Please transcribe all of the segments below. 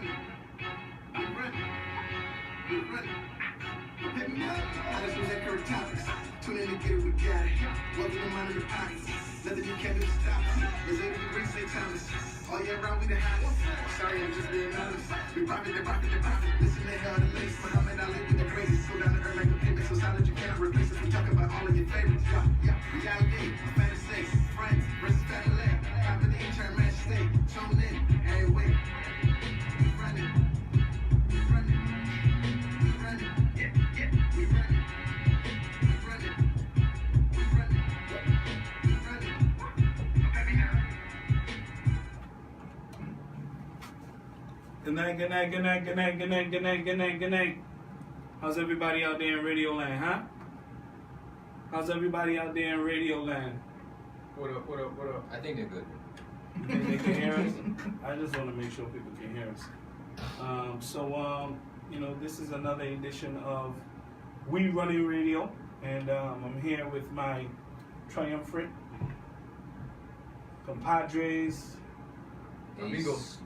Tune in to get it, we got it. Welcome to Mind in the Pockets. Nothing you can't do to stop us. Exise Taxes. All year round, we the hottest. Sorry, I'm just being honest. We profit. Listen to hell, the lace. Muhammad Ali with the greatest. Go down to earth like a pivot. So solid, you can't replace us. We talk about all of your favorites. Reality, fantasy, friends versus family. After the intern match state. Tune in, every week. We running. Yeah. We running. Good night. How's everybody out there in Radio Land, huh? How's everybody out there in Radio Land? What up? I think they're good. You think they can hear us? I just want to make sure people can hear us. This is another edition of We Running Radio, and I'm here with my triumvirate compadres, Amigos.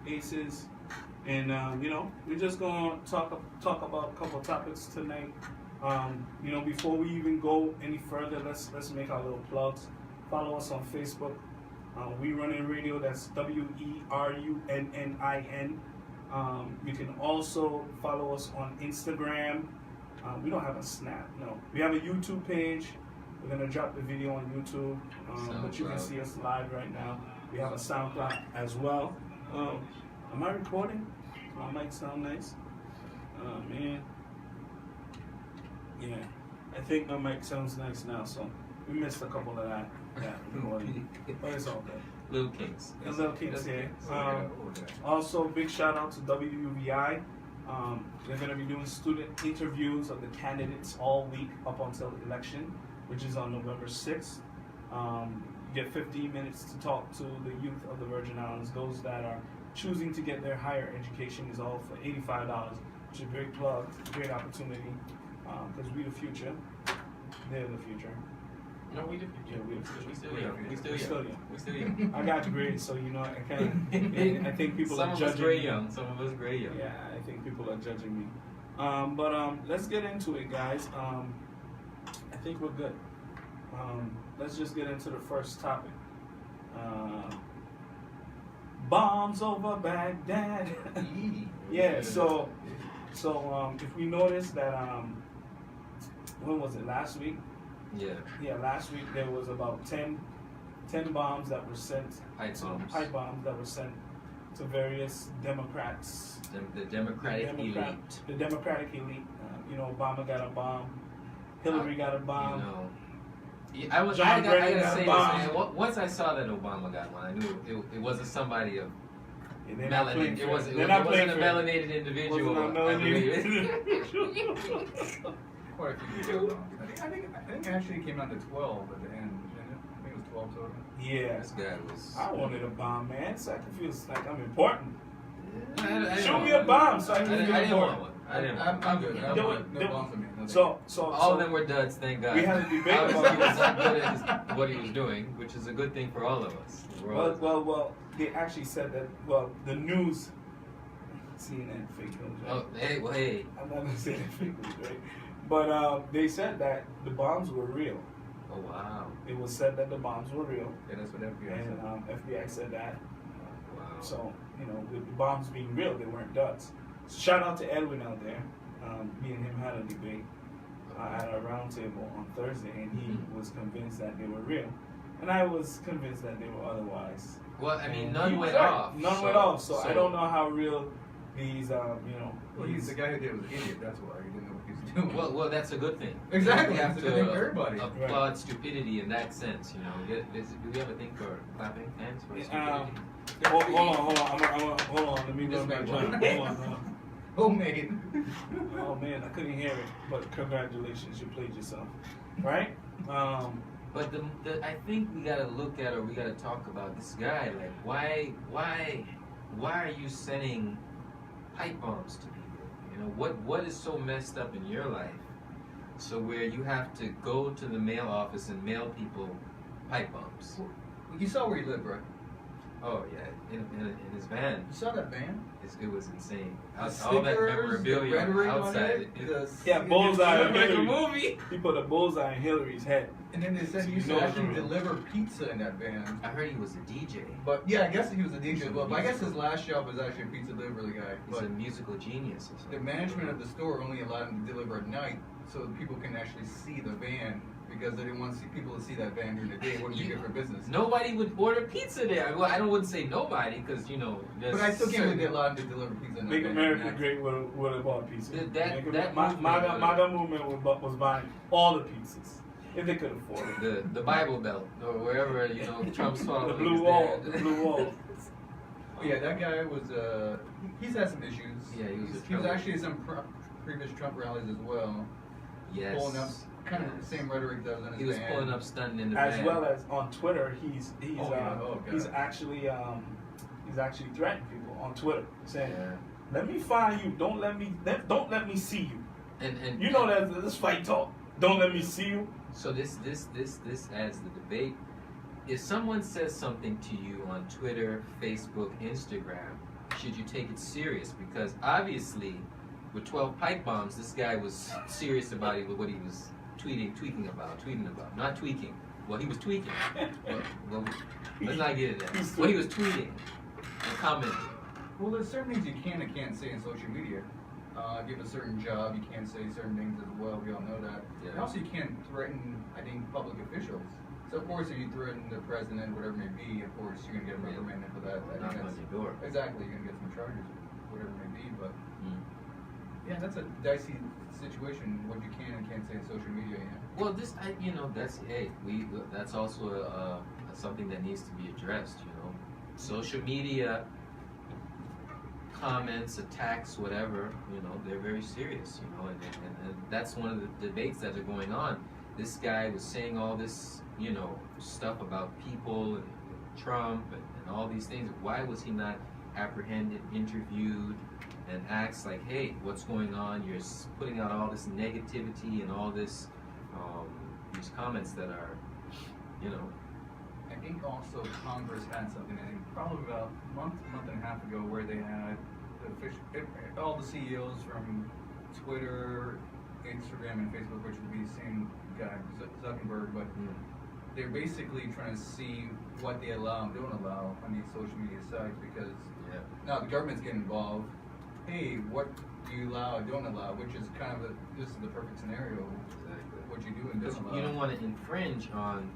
Aces, and we're just gonna talk about a couple topics tonight. Before we even go any further, let's make our little plugs. Follow us on Facebook, We Running Radio. That's WERUNNIN. You can also follow us on Instagram. We don't have a Snap, no. We have a YouTube page. We're gonna drop the video on YouTube, but you can see us live right now. We have a SoundCloud as well. Am I recording? My mic sound nice? Oh man. Yeah, I think my mic sounds nice now, so we missed a couple of that recording. But it's all good. Little Kings. Little Kings here. Also, big shout out to WUVI. They're going to be doing student interviews of the candidates all week up until the election, which is on November 6th. You get 15 minutes to talk to the youth of the Virgin Islands. Those that are choosing to get their higher education is all for $85, which is a great plug, great opportunity, because we the future. They're the future. No, we the future. Yeah, we the future. We still young. I got grades, so I think people are judging me. Some of us gray young. Yeah, I think people are judging me. But let's get into it, guys. I think we're good. Let's just get into the first topic. Bombs over Baghdad. Yeah. So if we notice that when was it? Last week. Yeah, last week there was about 10 bombs that were sent. Pipe bombs that were sent to various Democrats. The Democratic elite. The Democratic elite. Obama got a bomb. Hillary got a bomb. I gotta say this, man. Once I saw that Obama got one, I knew it wasn't somebing of melanin. It wasn't a melanated individual. I believe. Quite a few people. I think it actually came out to 12 at the end. I think it was 12 total. Yeah. This guy was. I wanted a bomb, man, so I can feel like I'm important. Yeah. Show me a bomb so I can feel important. I didn't want one. I'm good. No bomb for me. So all of them were duds, thank God. We had a debate Obviously, about he was not good at what he was doing, which is a good thing for all of us. Well, they actually said that. Well, the news, CNN fake news. Right? Oh, hey. I'm not gonna say that fake news, right? But they said that the bombs were real. Oh wow. It was said that the bombs were real. Yeah, that's what FBI said. And FBI said that. Wow. So with the bombs being real, they weren't duds. So shout out to Edwin out there. Me and him had a debate at a round table on Thursday, and he was convinced that they were real, and I was convinced that they were otherwise. Well, I mean, none went off. None went off, so I don't know how real these, Well, he's the guy who did it was an idiot. That's why he didn't know what he was doing. Well, that's a good thing. Exactly. We have That's a good thing for everybody. applaud stupidity in that sense. Do we have a thing for clapping hands for stupidity? Hold on. Let me go back. Hold on. Homemade. Oh man, I couldn't hear it, but congratulations, you played yourself, right? But I think we gotta look at, or we gotta talk about this guy. Like, why are you sending pipe bombs to people? What is so messed up in your life, so where you have to go to the mail office and mail people pipe bombs? You saw where he lived, right? Oh yeah, in his van. You saw that van? It was insane. The All that stickers, the memorabilia rhetoric on outside. it, the- Yeah, bullseye. Like a Hillary. movie. He put a bullseye in Hillary's head. And then they said he used You to know actually it's real. deliver pizza in that van. I heard he was a DJ. But yeah, I guess he was a DJ. But I guess his last job was actually a pizza delivery guy. He's But a musical genius. Or the something. management of the store only allowed him to deliver at night, so people can actually see the van because they didn't want to see people to see that van during the day. It wouldn't be good for business. Nobody would order pizza there. Well, I wouldn't say nobody because you know. But I still can't believe they allowed him to deliver pizza in that Make van. America great would have bought pizza. That MAGA movement was buying all the pizzas if they could afford it. The Bible Belt or wherever Trump's The following. blue wall, the blue wall. Oh, yeah, that guy was. He's had some issues. Yeah, he was a He was trouble. actually at some previous Trump rallies as well, Yes. pulling up kind of the same rhetoric that was in his He was van. pulling up stunting in the As van. well as on Twitter, he's God. actually threatening people on Twitter, saying, Yeah. "Let me find you. Don't let me see you. And You know that this fight talk. Don't let me see you." So this adds the debate. If someone says something to you on Twitter, Facebook, Instagram, should you take it serious? Because obviously, with 12 pipe bombs, this guy was serious about it with what he was tweeting about. Not tweaking. Well, he was tweaking. well, let's not get into that. Well, he was tweeting and commenting. Well, there's certain things you can and can't say in social media. If you have a certain job, you can't say certain things as well. We all know that. Yeah. And also, you can't threaten, I think, public officials. So, of course, if you threaten the president, whatever it may be, of course, you're going to get reprimanded for that. I think Knock on that's- your door. Exactly, you're going to get some charges, whatever it may be. But, Mm. yeah, that's a dicey situation, what you can and can't say in social media, yeah. Well, that's also something that needs to be addressed. Social media comments, attacks, whatever. They're very serious. And that's one of the debates that are going on. This guy was saying all this, stuff about people and Trump and all these things. Why was he not apprehended, interviewed, and asked like, hey, what's going on? You're putting out all this negativity and all this, these comments that are, I think also Congress had something, I think probably about a month and a half ago, where they had all the CEOs from Twitter, Instagram, and Facebook, which would be the same guy, Zuckerberg, but they're basically trying to see what they allow and don't allow on these social media sites because now the government's getting involved. Hey, what do you allow and don't allow? Which is kind of this is the perfect scenario. Exactly. What you do and Because don't allow. you don't want to infringe on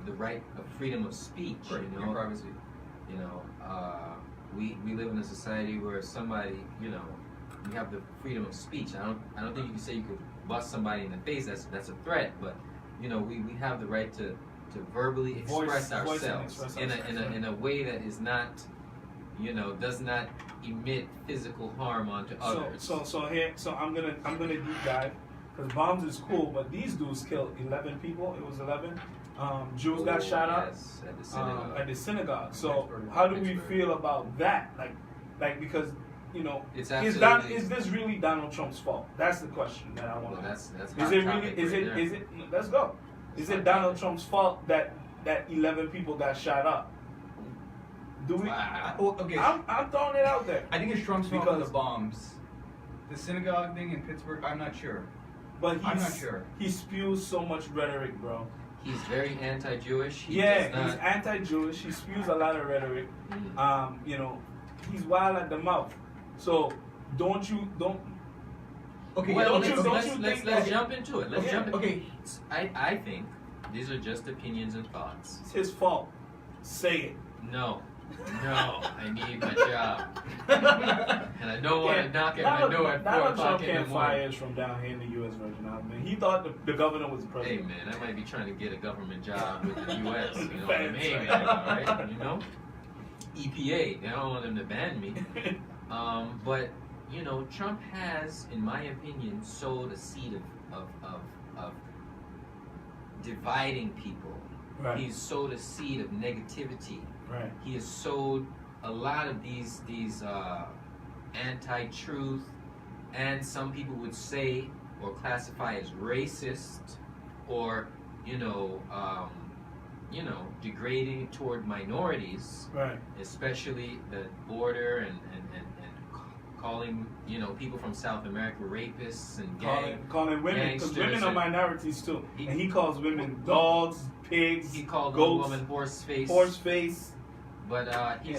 the right of freedom of speech. Right, your privacy. We live in a society where somebody, you have the freedom of speech. I don't think you can say you could bust somebody in the face. That's a threat. But we have the right to verbally express Voice and ourselves express in ourselves. a way that is not, does not emit physical harm onto others. So I'm gonna deep dive because bombs is cool, but these dudes killed 11 people. It was 11. Jews got shot up. Yes, at the synagogue. At the synagogue. So how do we feel about that? Like because It's is absolutely. this really Donald Trump's fault? That's the question that I want Well, to ask. that's Is hot it topic really? right there. Is it? Let's go. Is Hot it Donald topic. Trump's fault that 11 people got shot up? Do we? Well, okay. I'm throwing it out there. I think it's Trump's fault Because- with the bombs. The synagogue thing in Pittsburgh, I'm not sure. But I'm not sure. He spews so much rhetoric, bro. He's very anti-Jewish. He Yeah, does not, he's anti-Jewish. He spews a lot of rhetoric. Mm. He's wild at the mouth. So don't. Okay, Well, don't you let's think let's that- jump into it. Let's Okay, jump. okay. I think these are just opinions and thoughts. It's his fault. Say it. No, I need my job, and I don't want to knock at my door at 4 Donald o'clock Trump in the can't fire morning. us from down here in the U.S. Virgin Islands, man. He thought the governor was the Hey president. man, I might be trying to get a government job with the U.S. You know what I Fans, mean, right? man? Right? EPA. They don't want them to ban me. But Trump has, in my opinion, sowed a seed of dividing people. Right. He's sowed a seed of negativity. Right. He has sowed a lot of these anti-truth, and some people would say or classify as racist, or degrading toward minorities, Right. especially the border and calling, people from South America rapists and Calling women, because women gangsters are and- minorities too. He- And he calls women dogs, pigs, he called goats, one woman horse face. horse face. But he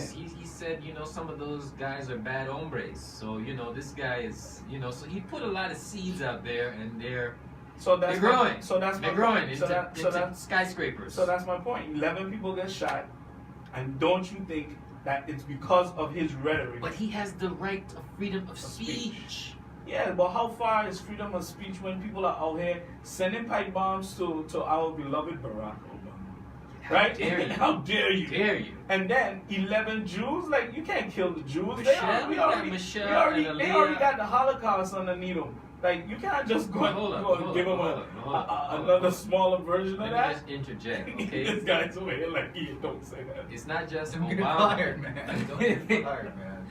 said, some of those guys are bad hombres. So, this guy is, so he put a lot of seeds out there, and they're Growing. So that's my They're growing point. into skyscrapers. So that's my point. 11 people get shot, and don't you think that it's because of his rhetoric? But he has the right of freedom of speech. Yeah, but how far is freedom of speech when people are out here sending pipe bombs to our beloved Barack Obama? How Right? dare you? How dare you? Dare you? And then 11 Jews, like, you can't kill the Jews. Michelle, They we got already Michelle and they Aaliyah. already got the Holocaust underneath them. Like, you can't just go and give them another smaller version of Let me that. just interject, okay? This guy's over here like, yeah, don't say that. It's not just Don't get Obama. fired, man. Don't get fired, man.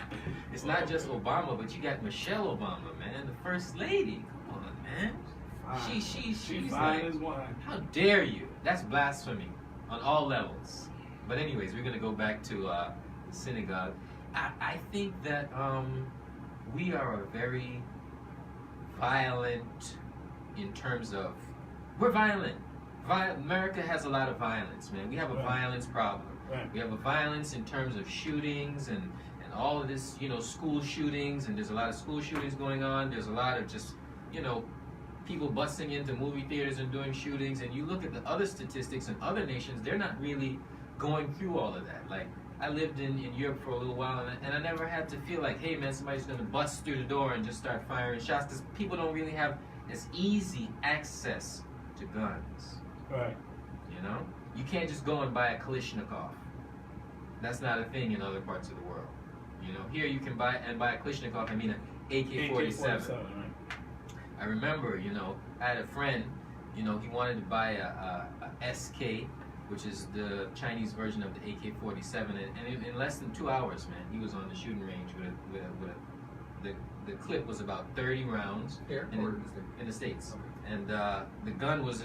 It's not just Obama, but you got Michelle Obama, man, the first lady. Come on, man. Fine. She's fine like, as wine. how dare you? That's blasphemy on all levels. But anyways, we're gonna go back to the synagogue. I think that we are a very violent in terms of we're violent. America has a lot of violence, man. We have a Right. violence problem. Right. We have a violence in terms of shootings and all of this, school shootings, and there's a lot of school shootings going on. There's a lot of just, people busting into movie theaters and doing shootings. And you look at the other statistics in other nations, they're not really going through all of that. Like, I lived in Europe for a little while, and I never had to feel like, hey, man, somebody's going to bust through the door and just start firing shots, because people don't really have as easy access to guns. Right. You can't just go and buy a Kalashnikov. That's not a thing in other parts of the world. Here you can buy a Kalashnikov, I mean an AK-47. Right. I remember, I had a friend, he wanted to buy a SK, which is the Chinese version of the AK-47, and in less than 2 hours, man, he was on the shooting range the clip was about 30 rounds Here in, or the, in the States, and the gun was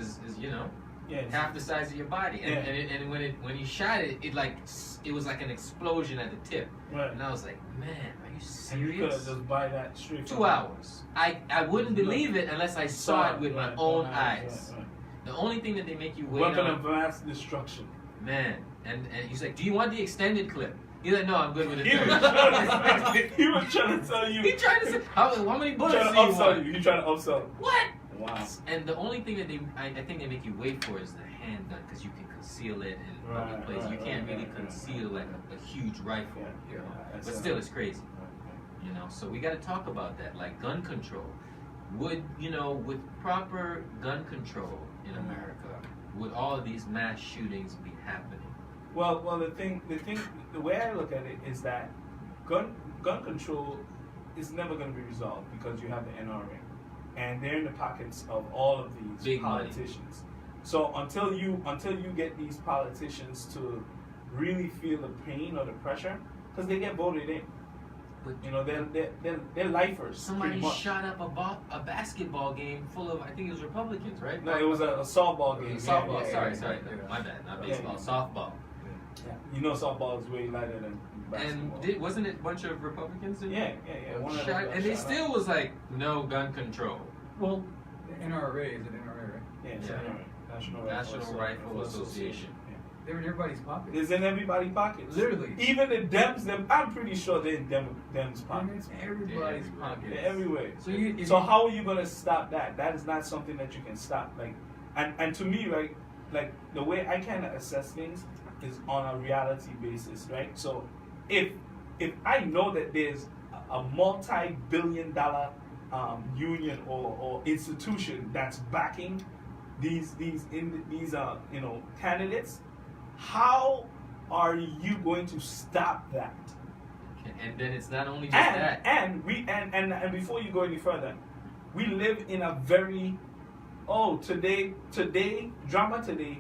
Yeah. half the size of your body, and, Yeah. and when he shot it, it was like an explosion at the tip, Right. and I was like, man, are you And you could have serious? just buy that straight. 2 hours. I wouldn't believe it unless I saw it with my own eyes. Right. The only thing that they make you wait Weapon on, of mass destruction. man, and he's like, do you want the extended clip? He's like, no, I'm good with the He was 30. trying to tell you. He trying to say, how many He bullets trying to do you upsell want? you. He trying to upsell. What? Wow. And the only thing that I think they make you wait for is the handgun, because you can conceal it in public places. You can't really conceal like a huge rifle, Yeah. but still, it's crazy. So we got to talk about that, like gun control. Would with proper gun control in America, would all of these mass shootings be happening? Well, the way I look at it is that gun control is never going to be resolved because you have the NRA, and they're in the pockets of all of these Big politicians. So until you get these politicians to really feel the pain or the pressure, because they get voted in, But they're lifers. somebody pretty much. shot up a basketball game full of, I think it was Republicans, right? No, it was a softball game. Softball. Yeah. Sorry. My bad. Not baseball. Softball. Yeah. Softball is way lighter than basketball. And wasn't it a bunch of Republicans in yeah. One of them shot, got and they shot still up. was like, no gun control. Well, the NRA, is it NRA, right? Yeah, it's Yeah. NRA, National Rifle Association. They're in everybody's pocket. It's in everybody's pockets. Literally. Even the Dems, I'm pretty sure they're in Dems' pockets. It's everybody's Yeah. pocket. They're everywhere. So how are you gonna stop that? That is not something that you can stop. Like, and to me, right, like the way I kind of assess things is on a reality basis, right? So if I know that there's a multi-billion-dollar union or institution that's backing these candidates, how are you going to stop that? And then it's not only just that. And before you go any further, we live in a very today drama today,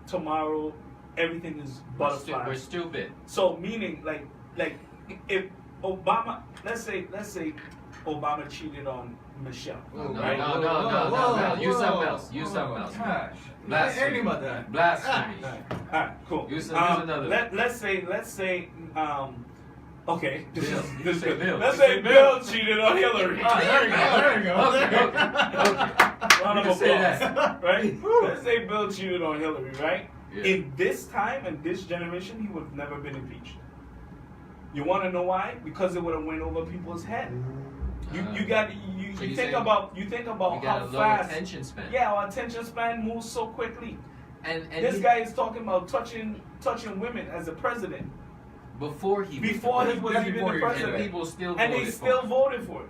tomorrow everything is butterflies. We're stupid. So meaning like if Obama, let's say Obama cheated on Michelle. No, no, right? no, no. Use something else. Use something else. Gosh. Blasphemy. Anything about that. Blasphemy. Alright, cool. Use another. Let's say, okay. Bill. Say Bill. Let's say Bill cheated on Hillary. There you go. Okay. Round of You can say applause, that. right? Let's say Bill cheated on Hillary, right? Yeah. In this time and this generation, he would have never been impeached. You want to know why? Because it would have went over people's head. You So you think say about We how got a low fast. attention span. Yeah, our attention span moves so quickly. And This guy is talking about touching women as a president before he before he was That's even before the he was and president, people still and voted they still for him. voted for it.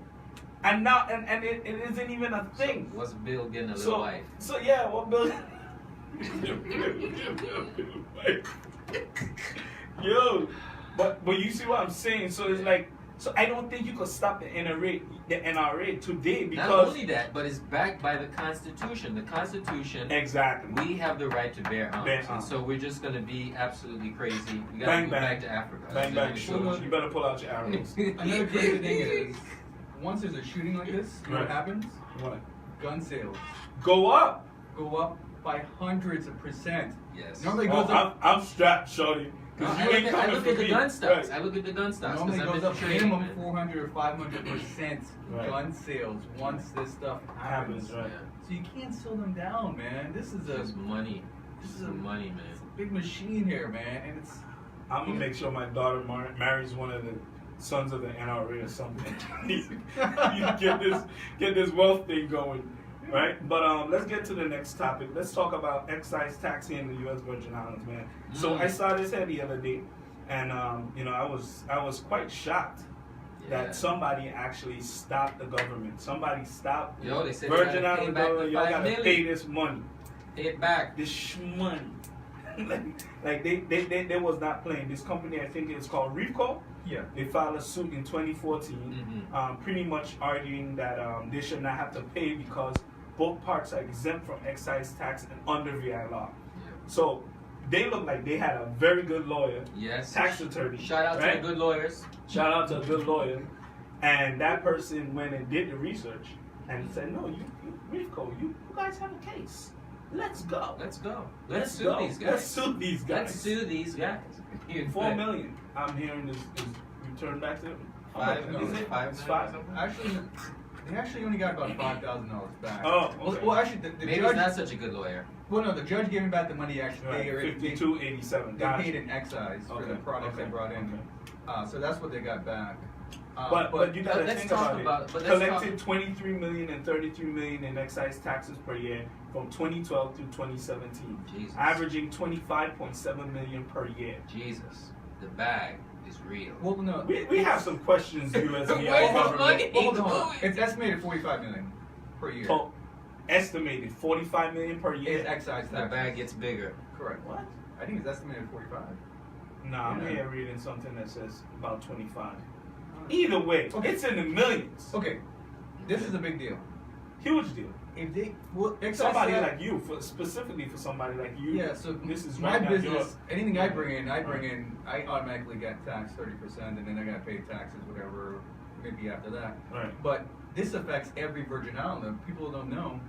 And now, and it isn't even a thing. So what's Bill getting a little So, wife? so yeah, what Bill? Yo, but you see what I'm saying? So it's like, so I don't think you could stop the NRA today Not because only that, but it's backed by the Constitution. The Constitution, exactly. we have the right to bear arms. Bear And arms. so we're just going to be absolutely crazy. We got to Bang, move bang. back to Africa. Bang bang, Sure. shoot. You better pull out your arrows. Another crazy thing is, once there's a shooting like this, you know what Right. happens? What? Gun sales Go up. go up by hundreds of percent. Yes. Normally it Oh, goes up. I'm strapped, shorty. Cause you ain't I coming look for at the me. gun stocks. Right. I look at the gun stocks Normally because it I'm goes in up trading. minimum man. 400 or 500% Right. gun sales once this stuff happens. Happens, right? So you can't slow them down, man. This is It's money. This This is is a- money, man. it's a big machine here, man, and it's I'm gonna make sure my daughter marries one of the sons of the NRA or something. you get this wealth thing going, right? But let's get to the next topic. Let's talk about excise taxing in the U.S. Virgin Islands, man. So I saw this head the other day, and you know I was quite shocked Yeah. that somebody actually stopped the government. Somebody stopped Yo, they said Virgin they gotta pay Islands back the government. Y'all $5 gotta million. pay this money. Pay it back. This money. like they was not playing. This company, I think it's called Reefco. yeah. They filed a suit in 2014, pretty much arguing that they should not have to pay because both parts are exempt from excise tax and under VI law. So they look like they had a very good lawyer, Yes. tax attorney. Shout out right? to the good lawyers. Shout out to a good lawyer. And that person went and did the research and said, no, you Reefco, you guys have a case. Let's go. Let's go. Let's sue go. these guys. Let's sue these guys. Let's sue these guys. 4 million. I'm hearing is returned back to them. Five Is million. it? 5 It's million. 5. Actually, they actually only got about $5,000 back. Oh, okay. Well, actually, the Maybe judge. he's not such a good lawyer. Well, no, the judge gave him back the money. Actually, Right, they already 52.87. they Gotcha. paid in excise for the products they brought in. Okay. So that's what they got back. But you gotta let's think talk about about- it. but let's Collected 23 million and 33 million in excise taxes per year from 2012 through 2017, Jesus. averaging 25.7 million per year. Jesus. The bag is real. Well, no, We have some questions, USVI Where's the government. money? hold on. It's estimated 45 million per year. Estimated 45 million per Is year. excise The tax. bag gets bigger. Correct. What? I think it's estimated 45. Nah, I'm Yeah. here reading something that says about 25. Either way, Okay. it's in the millions. Okay, this is a big deal. Huge deal. If they excise Somebody tax- like you, specifically for somebody like you. Yeah, so this is my right down business. Anything I bring in, Right. I automatically get taxed 30%, and then I gotta pay taxes, whatever, maybe after that. Right. But this affects every Virgin Islander. People don't know.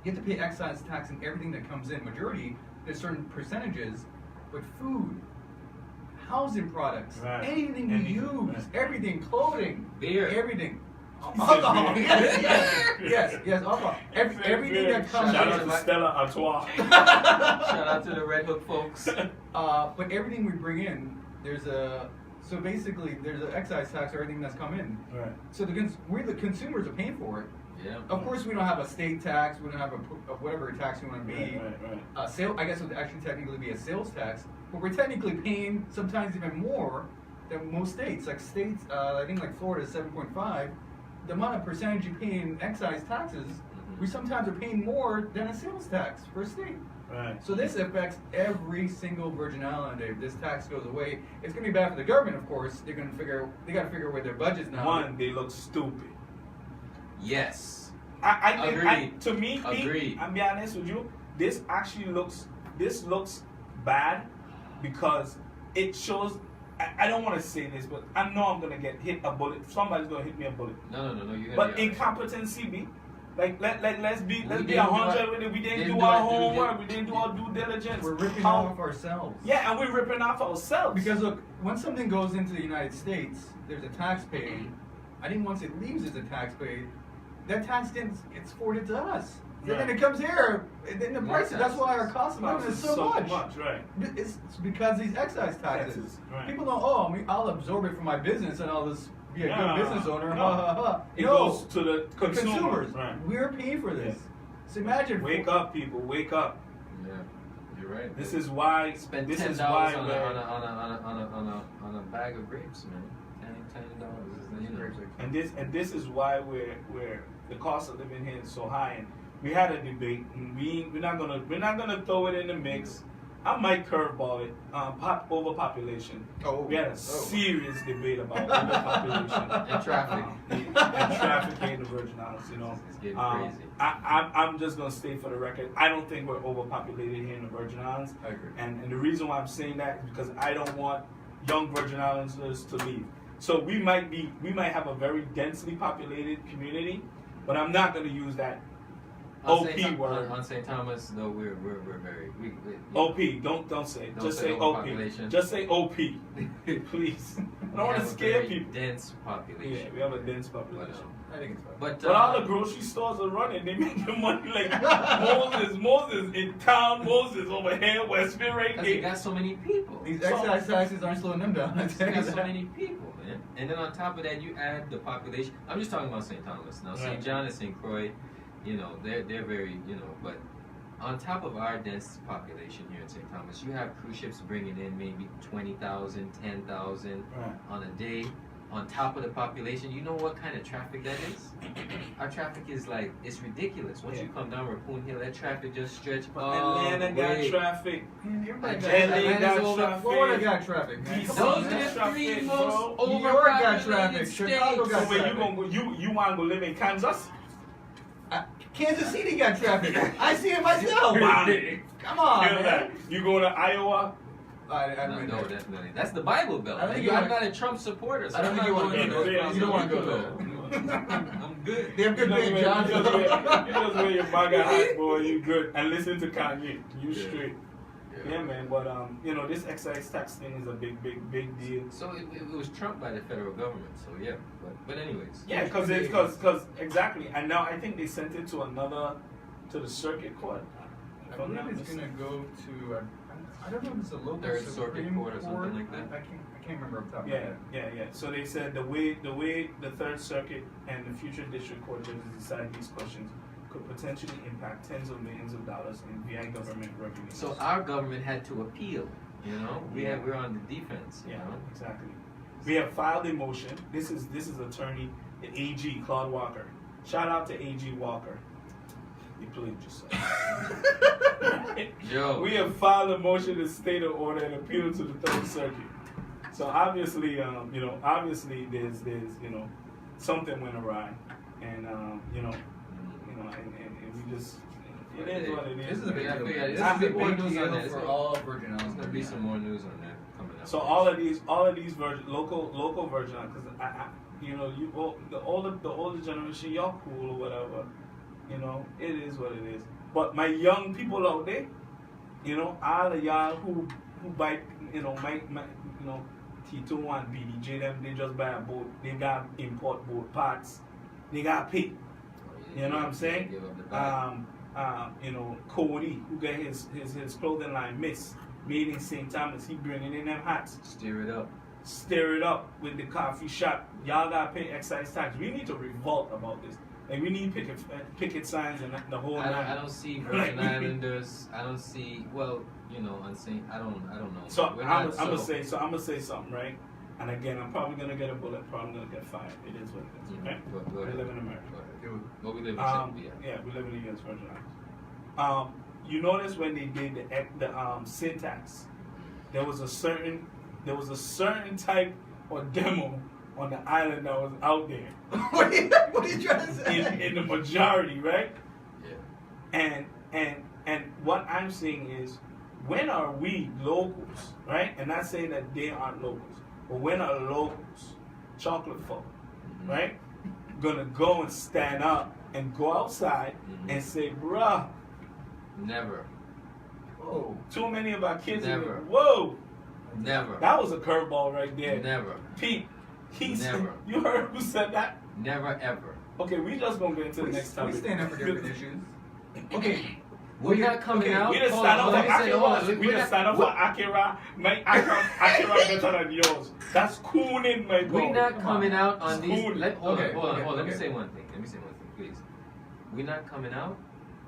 You have to pay excise tax on everything that comes in. Majority, there's certain percentages, but food, housing products, Right. anything Anything, you use, right. everything, clothing, Beer. everything. said Alcohol. beer. Yes, alcohol. Everything that comes Shout in. out to Stella Artois. Shout out to the Red Hook folks. But everything we bring in, there's an excise tax for everything that's come in. Right. So we the consumers are paying for it. Yeah. Of course, we don't have a state tax. We don't have a whatever tax we want to be. Right. Sale, I guess, would actually technically be a sales tax, but we're technically paying sometimes even more than most states. Like states, I think like Florida is 7.5. The amount of percentage you pay in excise taxes, we sometimes are paying more than a sales tax for a state. Right. So this affects every single Virgin Islander. If this tax goes away, it's going to be bad for the government. Of course, they got to figure away their budgets now. One, they look stupid. Yes. I think Agreed. to me, Agreed. I'm be honest with you. This looks bad because it shows I don't want to say this, but I know I'm gonna get hit a bullet. Somebody's gonna hit me a bullet. No. You're But be incompetency, be let's be didn't 100 with it. We didn't do our homework. We didn't do our due diligence. We're ripping How- off ourselves. Yeah, and we're ripping off ourselves. Because look, when something goes into the United States, there's a tax paid. I think once it leaves as a tax paid, that tax gets forwarded to us. And then Right. it comes here, and then the More price. That's why our taxes. cost of living is so much. right? It's because these excise taxes. Taxes, right. People don't. Oh, I mean, I'll absorb it for my business, and I'll just be a No, good business owner. no. Ha ha ha. It No, goes to the the consumers. Right. We're paying for this. So imagine. Wake up, people. Wake up. Yeah, you're right. This is why. Spend This $10 is why on we're- a bag of grapes, man. $10 is, you know. and this is why we're the cost of living here is so high. And we had a debate, and we're not gonna throw it in the mix. I might curveball it. Overpopulation. Oh. We had a serious debate about overpopulation And traffic. and traffic in the Virgin Islands. You know, It's getting crazy. I'm just gonna state for the record, I don't think we're overpopulated here in the Virgin Islands. I agree. And the reason why I'm saying that is because I don't want young Virgin Islanders to leave. So we might have a very densely populated community, but I'm not going to use that OP word. On St. Thomas, though, we're very we OP, don't say. Don't Just say say OP. overpopulation. Just say OP, please. I don't want to scare people. Dense population. Yeah, we have a dense But, population. I think it's fine. but But all the grocery stores are running. They making money like Moses in town, Moses over here, Westfield, right because you there. got so many people. These excise taxes aren't slowing them down. I You tell you got so that. many people, man. And then on top of that, you add the population. I'm just talking about St. Thomas. Now, Right. St. John and St. Croix, you know, they're very, you know, but on top of our dense population here in St. Thomas, you have cruise ships bringing in maybe 20,000, 10,000 Right. on a day. On top of the population, you know what kind of traffic that is? Our traffic is like, it's ridiculous. Once you Yeah. come down Raccoon Hill, that traffic just stretched But all Atlanta the got way. traffic. Man, everybody got LA traffic. got over traffic. Florida got traffic, man. Come Those on, are the man. Traffic, three bro. most New York got overpopulated traffic. states. Chicago got So where you traffic. gonna go? You want to go live in Kansas? Kansas City got traffic. I see it myself. Come on, Feel man. that. You going to Iowa? I No, mean, no, definitely. That's the Bible Belt. I don't think you I'm wanna- not a Trump supporter. So I don't I'm think not you wanna going go to there. those You don't wanna places. go there. I'm good. They have good paying jobs. You just wear your MAGA hat, boy. You good. And listen to Kanye. You Yeah. straight. Yeah, man. But you know, this excise tax thing is a big deal. So it was trumped by the federal government. So yeah, but anyways. Yeah, because exactly. And now I think they sent it to the circuit court. I If I'm believe not it's mistaken. gonna go to. I don't know if it's a local Third Circuit Supreme Court or something like that. I can't remember off the top of my Yeah, head. yeah. So they said the way the Third Circuit and the future district court judges decide these questions could potentially impact tens of millions of dollars in VI government revenue. So our government had to appeal. You know, we're on the defense. You Yeah, know. exactly. We have filed a motion. This is attorney, the AG Claude Walker. Shout out to AG Walker. You played yourself. Yo. We have filed a motion to state an order and appeal to the Third Circuit. So obviously, there's something went awry, and and we just it is what it is. This is a big Yeah, deal. yeah, This this is is a more big news on deal that. for all Virgin Islands. There's gonna be some more news on that coming up. So all of these local Virgin because the older generation, y'all cool or whatever, it is what it is. But my young people out there, all of y'all who buy, my T2 and BDJ them, they just buy a boat, they got import boat parts, they got pay. You know what I'm saying? Give up the bag. Cody, who got his clothing line Miss, made in St. Thomas, he bringing in them hats. Steer it up. Stir it up with the coffee shop. Y'all gotta pay excise tax. We need to revolt about this. Like we need picket signs and the whole I nine. don't see Virgin Islanders. I don't see. Well, on Saint. I don't know. So We're I'm not gonna say something, right? And again, I'm probably gonna get a bullet. Probably gonna get fired. It is what it is. Okay. Go We ahead. live in America. Go ahead. Well, we live in Yeah, we live in the U.S. Virgin Islands. You notice when they did the syntax, there was a certain type or demo on the island that was out there What are you trying to say? in the majority, right? Yeah. And what I'm saying is, when are we locals, right? And not saying that they aren't locals. But when our locals, chocolate folk, Mhm. right, gonna go and stand up and go outside Mhm. and say, bruh, Never. Oh, too many of our kids are Never. whoa. Never. That was a curveball right there. Never. Pete, he said, Never. you heard who said that? Never ever. Okay, we just gonna get into the next we topic. stand up for different issues. Okay, We're not coming okay, out. We just Hold stand on, up let for me say- hold on, Akira. We we're just not- stand up for Akira. My Akira better than yours. That's cooning, my bro. We're not coming out on It's these. cool. Hold Okay, on, hold on, okay, hold on. Let me okay. say one thing. Let me say one thing, please. We're not coming out,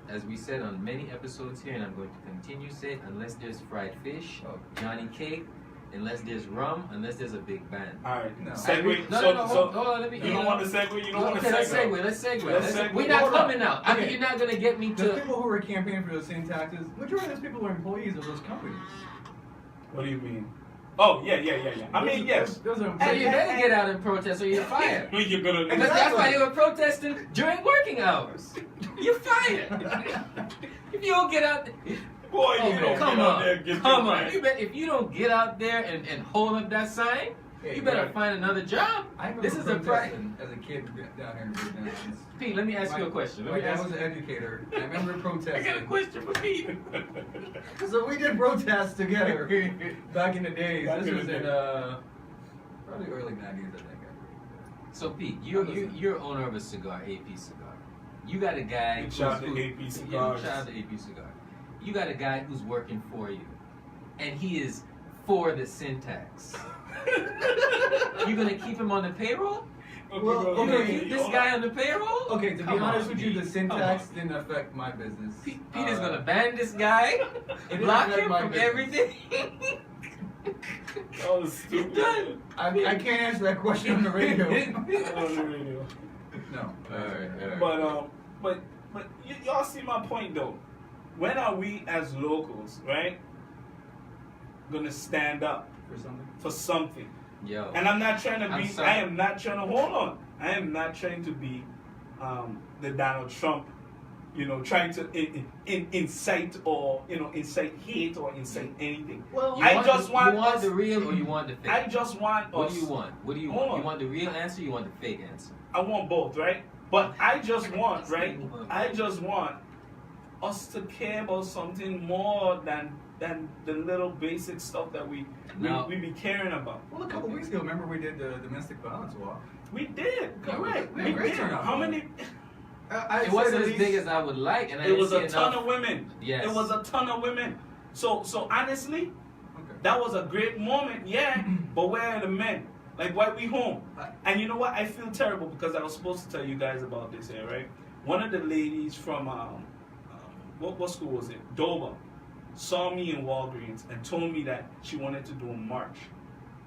as we said on many episodes here, and I'm going to continue to say, unless there's fried fish, Oh. Johnny cake, unless there's rum, unless there's a big band. Alright, No. segue. No, so, no, so hold on, let me. you don't want to segue? You don't want to Okay, let's segue? segue. Let's segue. Let's segue. We're not Hold on. coming out. I mean, Okay. you're not gonna get me the to. people who are campaigning for those same taxes, majority of those people are employees of those companies. What do you mean? Oh, yeah. I mean, yes. Those are So you better get out and protest, or you're fired. You're gonna Because that's why they were protesting during working hours. You're fired. If you don't get out, Boy, oh, you don't come get out on, there and get come your on. man. You bet if you don't get out there and hold up that sign, Hey, you better right. find another job. I remember This is a price. protesting as a kid down here in Vietnam. Pete, let me ask you a question. Let My me dad ask was you. an educator. I remember I protesting. got a question for Pete. So we did protests together back in the days. Back This in was the in day. probably early '90s, I think. So Pete, you're owner of a cigar, AP Cigar. You got a guy Big shout out to who's- AP yeah, Cigars. shout out to AP Cigar. You got a guy who's working for you, and he is for the syntax. You gonna keep him on the payroll? Well, You gonna okay, keep this guy on the payroll? Okay, to be Come honest on, with you, the Pete. syntax Come didn't affect my business. Pete is gonna ban this guy, didn't block affect him my from business. everything. That was stupid. done. I can't answer that question on the radio. On the radio. No. But y'all see my point though. When are we as locals, right, gonna stand up For something. for something? Yo, And I'm not trying to I'm be. sorry. I am not trying to hold on. I am not trying to be the Donald Trump, trying to incite or incite hate or incite anything. Well, you I want just the, want you want us- the real or you want the fake? I just want What us. do you want? What do you Hold want? on. You want the real answer? Or you want the fake answer? I want both, right? But I just want, right? I just want us to care about something more than the little basic stuff that we be caring about. Well, a couple weeks ago, remember we did the domestic violence walk. We did. Yeah, Correct. we We had great did. turnout. How many? It wasn't as big as I would like, and I It didn't was see a ton enough. of women. Yes. It was a ton of women. So honestly, Okay. that was a great moment, yeah. But where are the men? Like, why we home? And you know what? I feel terrible because I was supposed to tell you guys about this here, right? One of the ladies from what school was it? Dover, saw me in Walgreens and told me that she wanted to do a march,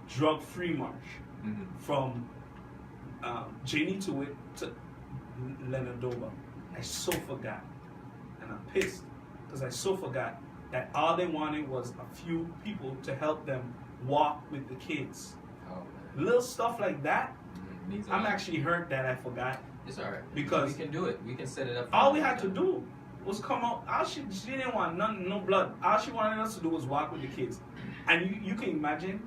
drug-free march, Mhm. from Janie to Leonard Dover. I so forgot, and I'm pissed because I so forgot that all they wanted was a few people to help them walk with the kids. Oh, man. Little stuff like that. Means a I'm lot. actually hurt that I forgot. It's alright. because- we can do it. We can set it up. for All we another had to time. do was come out. She didn't want no blood. All she wanted us to do was walk with the kids. And you can imagine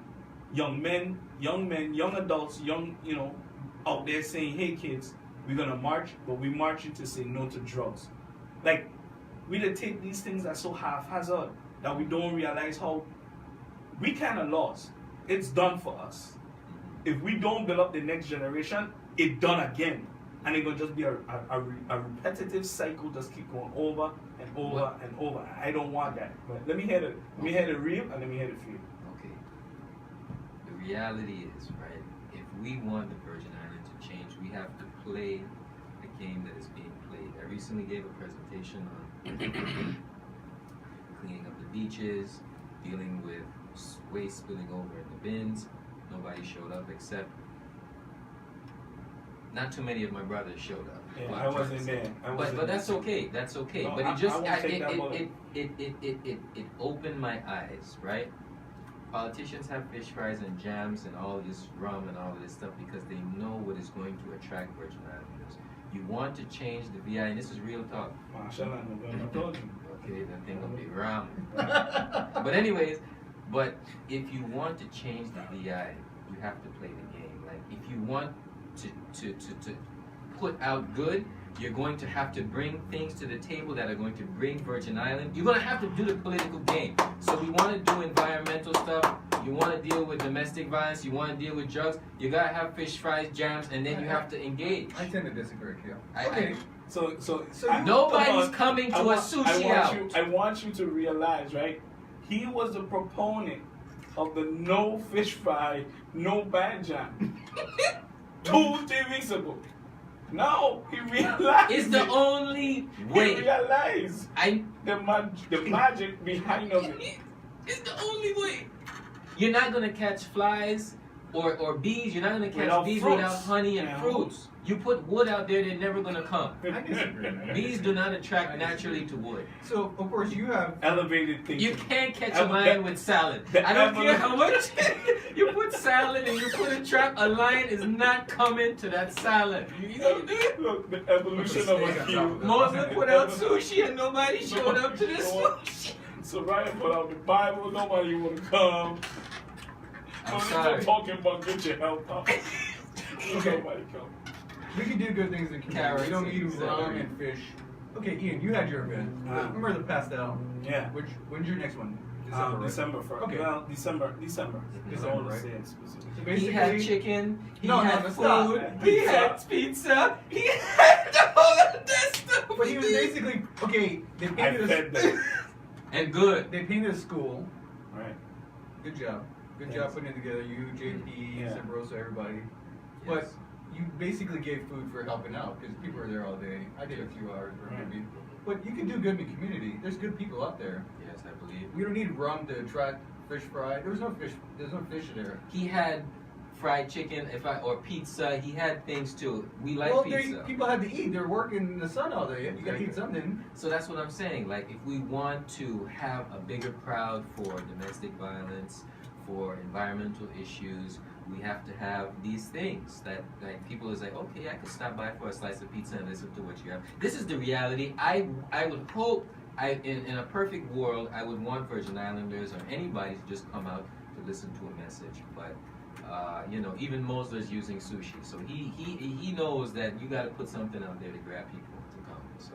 young men, young adults, out there saying, hey kids, we're gonna march, but we marching to say no to drugs. Like, we done take these things that so haphazard that we don't realize how we kind of lost. It's done for us. If we don't build up the next generation, it's done again. And it's gonna just be a repetitive cycle, just keep going over and over and over. I don't want that. But let me hear the real and let me hear the feel. Okay. The reality is, right, if we want the Virgin Island to change, we have to play the game that is being played. I recently gave a presentation on cleaning up the beaches, dealing with waste spilling over in the bins. Nobody showed up except not too many of my brothers showed up. Yeah, What I I'm trying wasn't to say. there. But that's okay. That's okay. No, but I it just won't take that bullet. it opened my eyes, right? Politicians have fish fries and jams and all this rum and all of this stuff because they know what is going to attract Virgin Islanders. You want to change the VI, and this is real talk. Mashallah, I told you. Okay, that thing will be rum. But anyways, but if you want to change the VI, you you have to play the game. Like if you want to put out good, you're going to have to bring things to the table that are going to bring Virgin Island. You're going to have to do the political game. So we want to do environmental stuff. You want to deal with domestic violence. You want to deal with drugs. You got to have fish fries, jams, and then you have to engage. I tend to disagree, Kale. So Nobody's coming to a sushi out. I want you to realize, right? He was the proponent of the no fish fry, no band jam 2-3 weeks ago. Now he realized It's the only way. He realized the magic behind it. It's the only way. You're not gonna catch flies or bees. You're not gonna catch Without bees fruits. without honey and fruits. You put wood out there, they're never gonna come. I disagree, man. Bees do not attract naturally to wood. So, of course, you have... Elevated thinking. You can't catch a lion with salad. I don't care how much you put salad and you put a trap. A lion is not coming to that salad. You know what I'm saying? Look, the evolution of a cube. Moses put out sushi and nobody showed up to the sushi. So Ryan put out the Bible, nobody would come. I'm So sorry. talking about get your help out. Okay. Nobody come. We can do good things in community. Carrots We don't and eat rum celery. and fish. Okay, Ian, you had your event. Remember the pastel? Yeah. When's your next one? Right? December 1st. Okay. Well, December. December, All the right? same specific. So He basically, had chicken, he No, had no, food, stop. he had pizza, he had all of that stuff. But he was basically okay. They I painted fed them. And good. They painted a school. Right. Good job. Good Yes. job putting it together. You, JP, Yeah. Sembroso, everybody. But you basically gave food for helping out because people were there all day. I did a few hours for Right. maybe. But you can do good in the community. There's good people out there. Yes, I believe. We don't need rum to attract fish fry. There's no fish. There's no fish there. He had fried chicken, or pizza. He had things too. We like Well, pizza. people had to eat. They're working in the sun all day. You gotta eat something. So that's what I'm saying. Like, if we want to have a bigger crowd for domestic violence, for environmental issues, we have to have these things that like people is like, okay, I could stop by for a slice of pizza and listen to what you have. This is the reality. I would hope in a perfect world I would want Virgin Islanders or anybody to just come out to listen to a message. But you know, even Mosler's using sushi, so he knows that you got to put something out there to grab people to come. So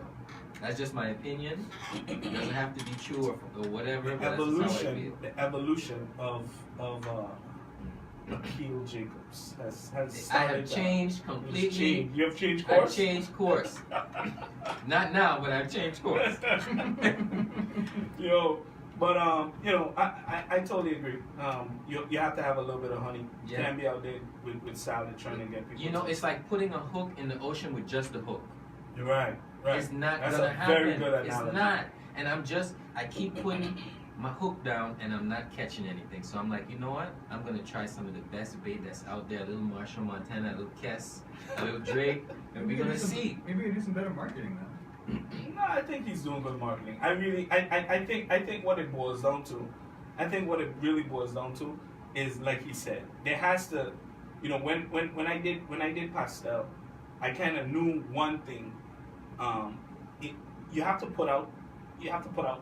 that's just my opinion. It doesn't have to be true or whatever. But that's just how I feel. The evolution of Akil Jacobs has I started. have changed completely. You have changed I've course. changed course. Not now, but I've changed course. Yo, but you know, I totally agree. You have to have a little bit of honey. You Yeah. can't be out there with salad trying to get people. You know, it's like putting a hook in the ocean with just the hook. You're right. Right. It's not That's gonna a happen. very good It's analogy. not. And I keep putting my hook down and I'm not catching anything. So I'm like, you know what? I'm gonna try some of the best bait that's out there. A little Marshall Montana, a little Kess, a little Drake, and we're gonna see. Maybe we do some better marketing now. No, I think he's doing good marketing. I think what it boils down to, I think what it really boils down to is like he said, there has to, you know, when I did pastel, I kind of knew one thing. You have to put out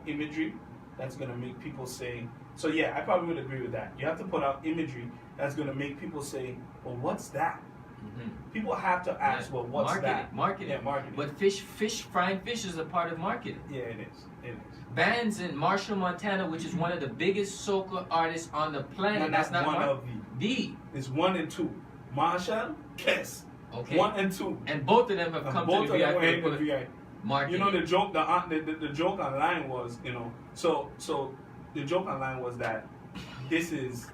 imagery that's gonna make people say. So yeah, I probably would agree with that. You have to put out imagery that's gonna make people say, well, what's that? Mhm. People have to ask, well, what's marketing, that? Marketing. Yeah, marketing. But frying fish is a part of marketing. Yeah, it is. It is. Bands in Marshall Montana, which is one of the biggest soca artists on the planet. No, that's not one mar- of the. It's 1 and 2. Marshall, Kess. Okay. 1 and 2. And both of them have And come both to of the them were in VIP. the VIP. Marketing. You know the joke. The joke online was, you know, so the joke online was that this is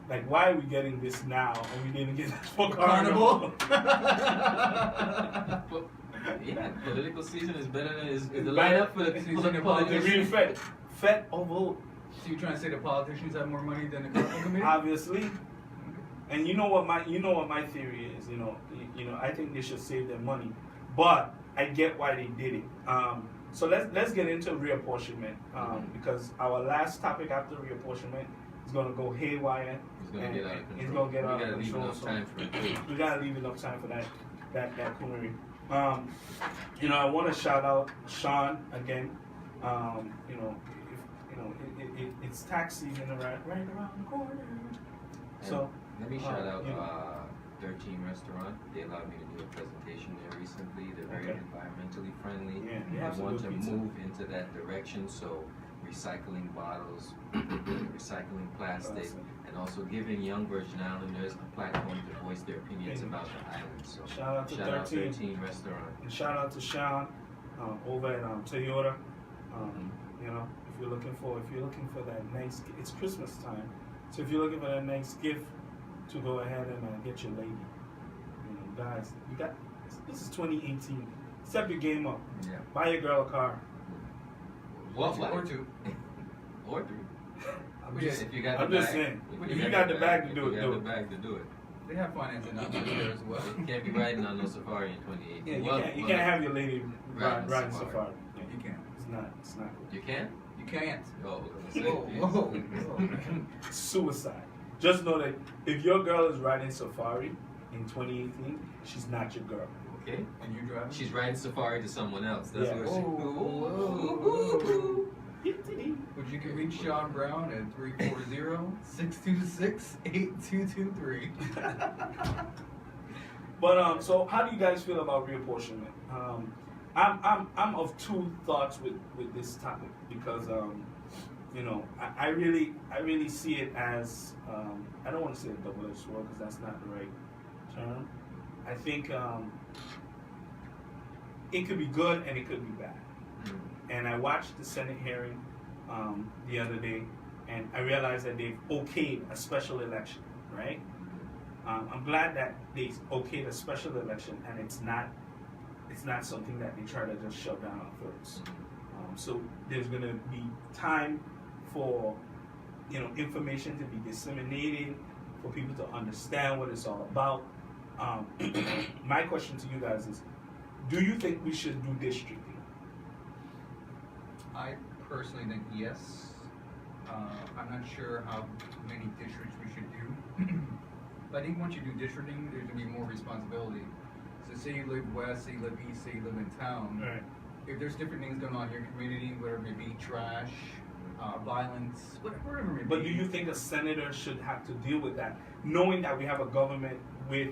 like, why are we getting this now and we didn't get this for Carnival? Yeah, political season is better than is the lineup for the Season of The politicians. real Fed or vote, So you're trying to say the politicians have more money than the Carnival Committee? obviously. And you know what my theory is. You know, I think they should save their money, but I get why they did it. So let's get into reapportionment because our last topic after reapportionment is gonna go haywire. It's gonna get out of control. It's gonna get out We of gotta leave control. enough time for it. We gotta leave enough time for that coonery. You know, I want to shout out Sean again. You know, it's tax season right around the corner. So Let me shout out you know. 13 Restaurant. They allowed me to do a presentation there recently. They're very Okay. environmentally friendly. Yeah, they have They some want good to pizza. move into that direction, so recycling bottles, recycling plastic, Plastic. and also giving young Virgin Islanders a platform to voice their opinions Yeah. about the island. So Shout out to shout out 13. 13 Restaurant. And shout out to Sean over at Toyota. You know, if you're looking for that nice, it's Christmas time, so if you're looking for that nice gift to go ahead and get your lady, you know, guys, you got this is 2018. Step your game up. Yeah. Buy your girl a car. What? Or two. Or three. I'm Yeah, just, If you got I'm the just bag. saying. If you got the bag to do it, If do you it. got the bag to do it. They have financing options there as well. You can't be riding on no Safari in 2018. Yeah, you Well, can't. You well, can't have your lady Riding riding Safari. Safari. Yeah, You can. It's not. It's not good. You can? You can't. Oh, Whoa. Suicide. Just know that if your girl is riding Safari in 2018, she's not your girl. Okay. And you drive? She's riding Safari to someone else. That's Yeah. what she. Whoa. But you can reach Sean Brown at 340-626-8223. But so how do you guys feel about reapportionment? I'm of two thoughts with this topic because you know I really see it as I don't want to say a double-edged sword because that's not the right term. I think it could be good and it could be bad. And I watched the Senate hearing the other day, and I realized that they've okayed a special election, right? I'm glad that they okayed a special election, and it's not something that they try to just shove down our throats. So there's going to be time for information to be disseminated, for people to understand what it's all about. My question to you guys is, do you think we should do districting? I personally think yes. I'm not sure how many districts we should do. But I think once you do districting, there's going to be more responsibility. So say you live west, say you live east, say you live in town. Right. If there's different things going on in your community, whatever it may be, trash, violence, whatever it may be. But do you think a senator should have to deal with that, knowing that we have a government with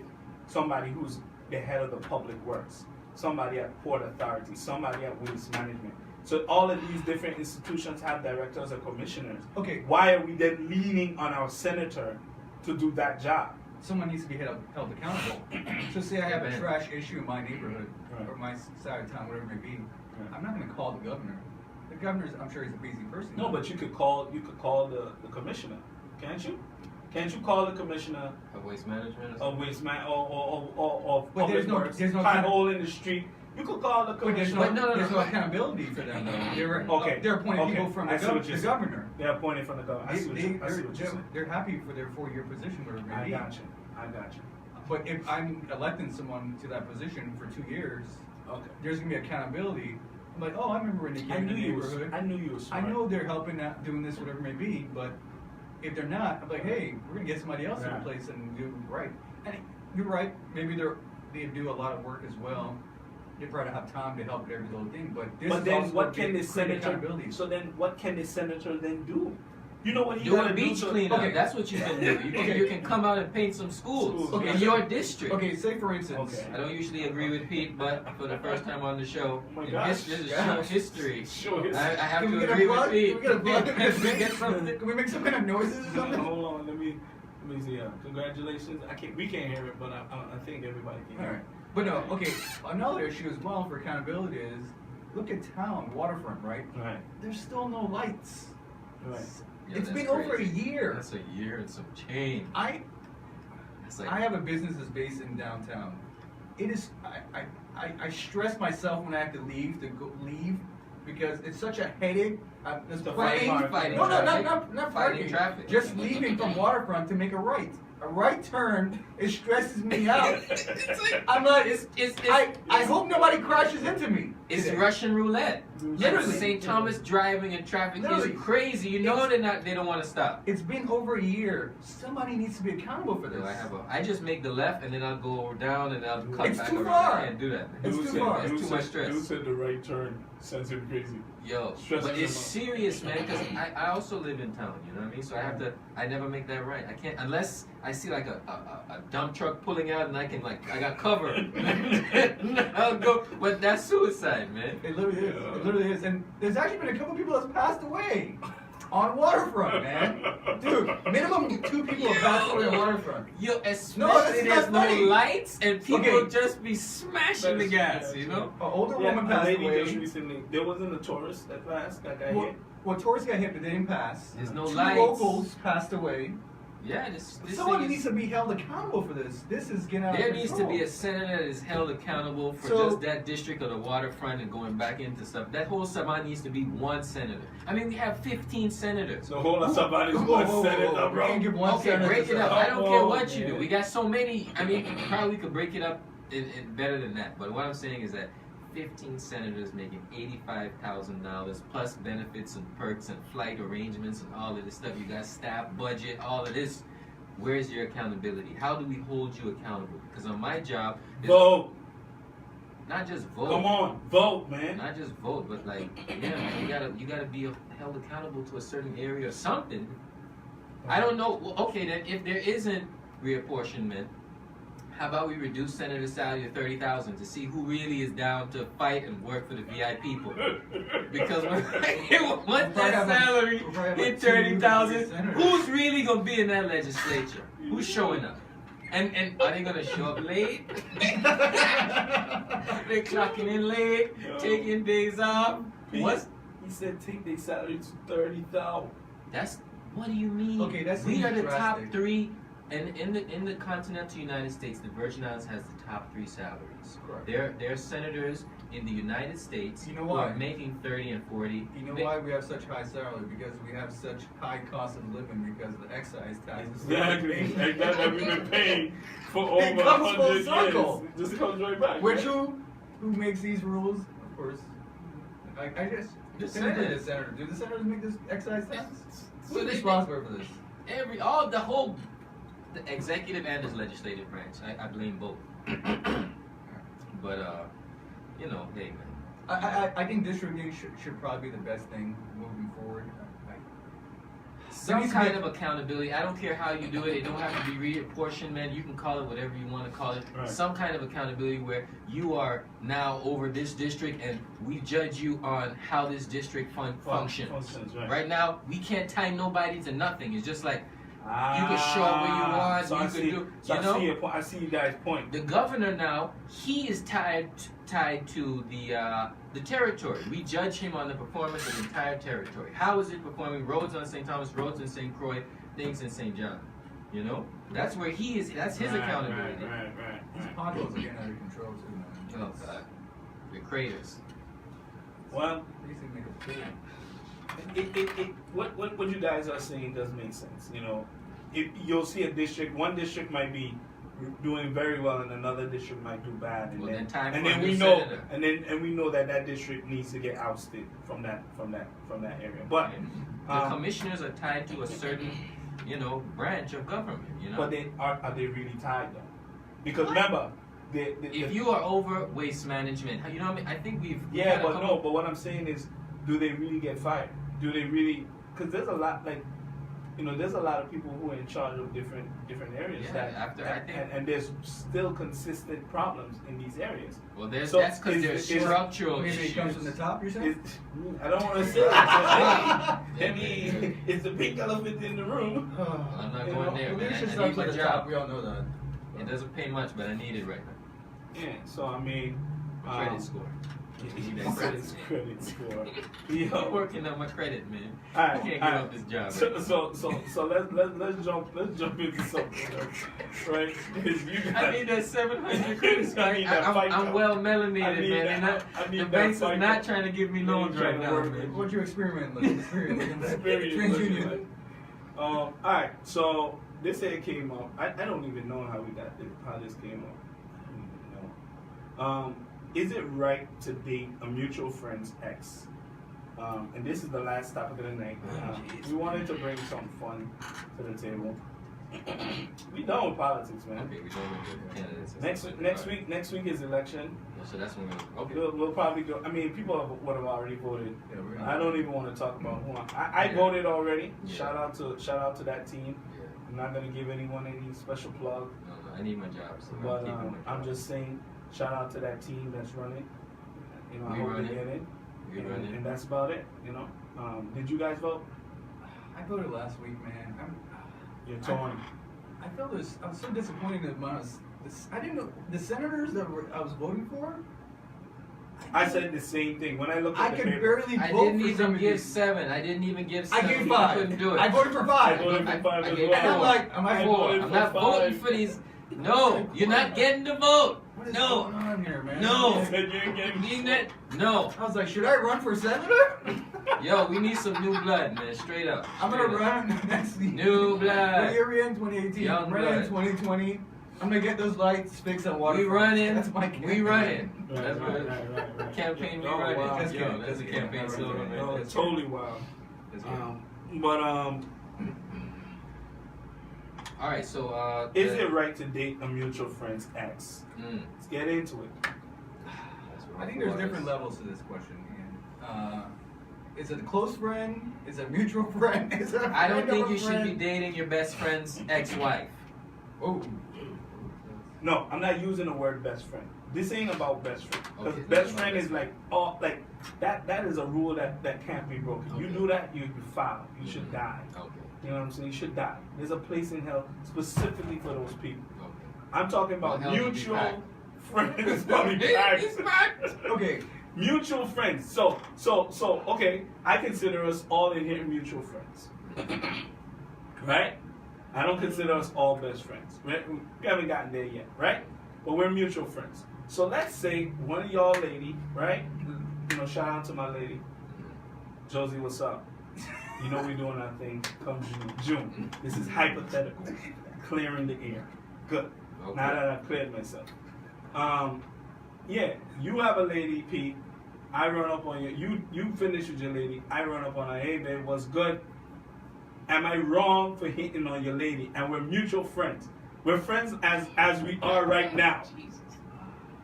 somebody who's the head of the public works, somebody at Port Authority, somebody at Waste Management? So all of these different institutions have directors or commissioners. Okay. Why are we then leaning on our senator to do that job? Someone needs to be held accountable. So say I have a Amen. trash issue in my neighborhood Right. or my side of town, whatever it may be. Right. I'm not going to call the governor. The governor's, I'm sure he's a busy person. No, but you could call the commissioner, can't you? Can't you call the commissioner Of waste management. of waste man or But public there's no- works, there's no pothole in the street? You could call the But there's commissioner. no, there's no accountability for them though. They're appointed people from I see what you're the saying. governor. They're appointed from the governor. I see what you're saying. They're happy for their 4-year position, whatever it may I be. got you. But if I'm electing someone to that position for 2 years, Okay. there's gonna be accountability. I'm like, oh, I remember when they I came knew in the you were. neighborhood. I knew you were I smart. know they're helping out doing this, whatever it may be, but if they're not, I'm like, hey, we're gonna get somebody else in Yeah. place and do it right. And you're right, maybe they do a lot of work as well. They probably don't have time to help with every little thing, but this But is then, also what can the create senator? accountability. So then, what can the senator then do? You know what he Do gotta a beach do? cleanup. okay. That's what you can do. You can come out and paint some schools Okay. in your district. Okay, say for instance, Okay. I don't usually agree with Pete, but for the first time on the show, Oh my in gosh. this is Yeah. show history. Sure. I have can we to get agree a plug? with Pete. Can we get a plug? Can we get something? Can we make some kind of noises or something? Hold on. Let me see. Congratulations. We can't hear it, but I think everybody can hear Alright. it. But no, okay, another issue as well for accountability is, look at town, waterfront, right? Right. There's still no lights. Right. Yeah, It's that's been over a crazy. year. That's a year and some change. It's like, I have a business that's based in downtown. It is, I stress myself when I have to leave because it's such a headache. It's The parking. fighting No, traffic. not Fighting parking. traffic. Just leaving from waterfront to make a right. A right turn, it stresses me out. I'm like, I hope nobody crashes into me. It's today. Russian roulette. Literally. St. Thomas driving and traffic Literally. is crazy. You know they don't want to stop. It's been over a year. Somebody needs to be accountable for this. I just make the left and then I'll go down and I'll cut It's back too around. far. I can't do that. It's too far. It's too much stress. Dude said the right turn sends him crazy. Yo, Stresses but him it's out. serious, man, because I also live in town, you know what I mean? So I never make that right. I can't, unless I see like a dump truck pulling out and I got cover. I'll go, but that's suicide, man. It literally is. It literally is. And there's actually been a couple people that's passed away on waterfront, man. Dude, minimum 2 people have passed away on waterfront. Yo, especially there's no funny. lights and people Okay. just be smashing the gas, you know? An older Yeah, woman a passed lady away. just recently. There wasn't a tourist that passed that got Well, hit. well, tourists got hit, but they didn't pass. There's no 2 lights. locals passed away. Yeah, this Someone thing needs is, to be held accountable for this. This is getting out of there control. needs to be a senator that is held accountable for So- just that district of the waterfront and going back into stuff. That whole Sabah needs to be one senator. I mean, we have 15 senators. So hold on, somebody's Whoa, one whoa, whoa, senator, whoa. We bro. can't give one Okay, senator break to it up. somebody. I don't care Oh, what you do. man. We got so many. I mean, probably could break it up in better than that. But what I'm saying is that 15 senators making $85,000 plus benefits and perks and flight arrangements and all of this stuff. You got staff budget, all of this. Where's your accountability? How do we hold you accountable? Because on my job, it's Vote. not just vote. Come on, vote, man. Not just vote, but like, yeah, man, you gotta be held accountable to a certain area or something. I don't know. Well, okay, then if there isn't reapportionment, how about we reduce senator's salary to $30,000 to see who really is down to fight and work for the VI people? Because once that salary hit 30,000, who's really gonna be in that legislature? Who's showing up? And are they gonna show up late? They're clocking in late, taking days off. What's He said take their salary to 30,000. that's? What do you mean? Okay, that we seems are the drastic. top 3, and in the continental United States, the Virgin Islands has the top 3 salaries. Correct. There are senators in the United States You know who why? are making 30 and 40. You know They- why we have such high salary? Because we have such high cost of living because of the excise taxes. Exactly. Like that we've been paying for over It comes full 100 circle. years. It just comes right back. Which right? who makes these rules? Of course, I guess The technically Senate. the senator. Do the senators make this excise tax? So Who's they- responsible for this? The executive and the legislative branch. I blame both. But you know, hey man. I think districting should probably be the best thing moving forward. Some needs to kind be- of accountability. I don't care how you do it. It don't have to be reapportionment. You can call it whatever you want to call it. Right. Some kind of accountability where you are now over this district and we judge you on how this district functions. Functions, right. Right now, we can't tie nobody to nothing. It's just like you can show up where you want. So you I can see, do. so You I know, see your point. I see you guys' point. the governor now, he is tied to the territory. We judge him on the performance of the entire territory. How is it performing? Roads on St. Thomas, roads in St. Croix, things in St. John. You know, that's where he is. That's his Right, accountability. Right. These potholes are getting out of control too, man. Oh God, the craters. Well, Basically make a pool. what you guys are saying does make sense. You know, if you'll see a district, one district might be doing very well, and another district might do bad, and Well, then time and for a then new we know, senator. and we know that district needs to get ousted from that area. But The commissioners are tied to a certain, branch of government. but they are they really tied though? Because remember, If you are over waste management, you know what I mean? I think we've yeah, had a but couple- no. But what I'm saying is, do they really get fired? Do they really? Because there's a lot there's a lot of people who are in charge of different areas. Yeah, and there's still consistent problems in these areas. Well, So that's because is- there's is- structural Maybe issues. it comes from the top, you're saying? I don't want to say that. I mean, it's the pink elephant in the room. I'm not going there, man. Leadership I starts need my at the job. top, we all know that. It doesn't pay much, but I need it right now. Yeah. So I mean, My credit score. credit score. I'm Yo. working on my credit, man. All I right, can't all give right. up this job. So let's jump into something, right? Because you I guys, need that 700 credit score. I need that fight I'm card. well I melanated, need man. that- And I need the that banks is fight not card. trying to give me They loans ain't right trying to now, work man. What's your experiment like? Experience, TransUnion. all right, so this here came up. I don't even know how this came up. I don't even know. Is it right to date a mutual friend's ex? And this is the last topic of the night. We wanted to bring some fun to the table. We done with politics, man. Okay, we done with the candidates. and Next stuff like next that. week next week is election. So that's when we're okay. We'll probably go. I mean, people would have already voted. Yeah, we're I don't even want to talk about who I Yeah. voted already. Yeah. Shout out to that team. Yeah. I'm not gonna give anyone any special plug, No, I need my job, so but I'm keeping my job. I'm just saying, shout out to that team that's running. You know, I We hope running. they get in. We running. And that's about it. You know, did you guys vote? I voted last week, man. You're torn. I felt this. I was so disappointed in the amount of this. I didn't know the senators that I was voting for. I said the same thing when I looked at I the could paper. barely I vote didn't for some even of give these. 7. I didn't even give I 7. gave because 5. I couldn't do it. I voted for I 5. voted for 5 I as gave well. And I'm like, am I I Four. voted I'm for not voting 5. for these. No, you're not getting the vote. What is No. going on here, man? No. You said you ain't getting Mean that? No. I was like, should I run for senator? Yo, we need some new blood, man. Straight up. I'm gonna Straight up. run next year. New blood. What year we in? 2018. Young I'm running in blood. 2020. I'm gonna get those lights fixed on water. We running. That's my We campaign. running. Right, That's right, what right. campaign we Oh, running. wow. That's Yo, good. that's a That's campaign good. slogan, man. No, That's totally wild. That's good. But All right, so is it right to date a mutual friend's ex? Let's get into it. I think there's different levels to this question, Ian. Is it a close friend? Is it a mutual friend? Is it a I don't friend of think a you should be friend? dating your best friend's ex-wife. Oh, No, I'm not using the word best friend. This ain't about best friend. Because Okay, best it's friend not is best like all like that is a rule that can't be broken. You Okay. do that, you foul. You should die. Okay. You know what I'm saying? You should die. There's a place in hell specifically for those people. Okay. I'm talking about Well, hell, you be mutual packed. friends. Probably packed. He's packed. okay. Mutual friends. So, okay, I consider us all in here mutual friends. Right? I don't consider us all best friends. Right? We haven't gotten there yet, right? But we're mutual friends. So let's say one of y'all lady, right? You know, shout out to my lady. Josie, what's up? You know we're doing our thing come June. This is hypothetical. Clearing the air. Good. Okay. Now that I've cleared myself. Yeah, you have a lady, Pete. I run up on you. You finish with your lady. I run up on her. Hey, babe, what's good? Am I wrong for hitting on your lady? And we're mutual friends. We're friends as we are right now. Jesus.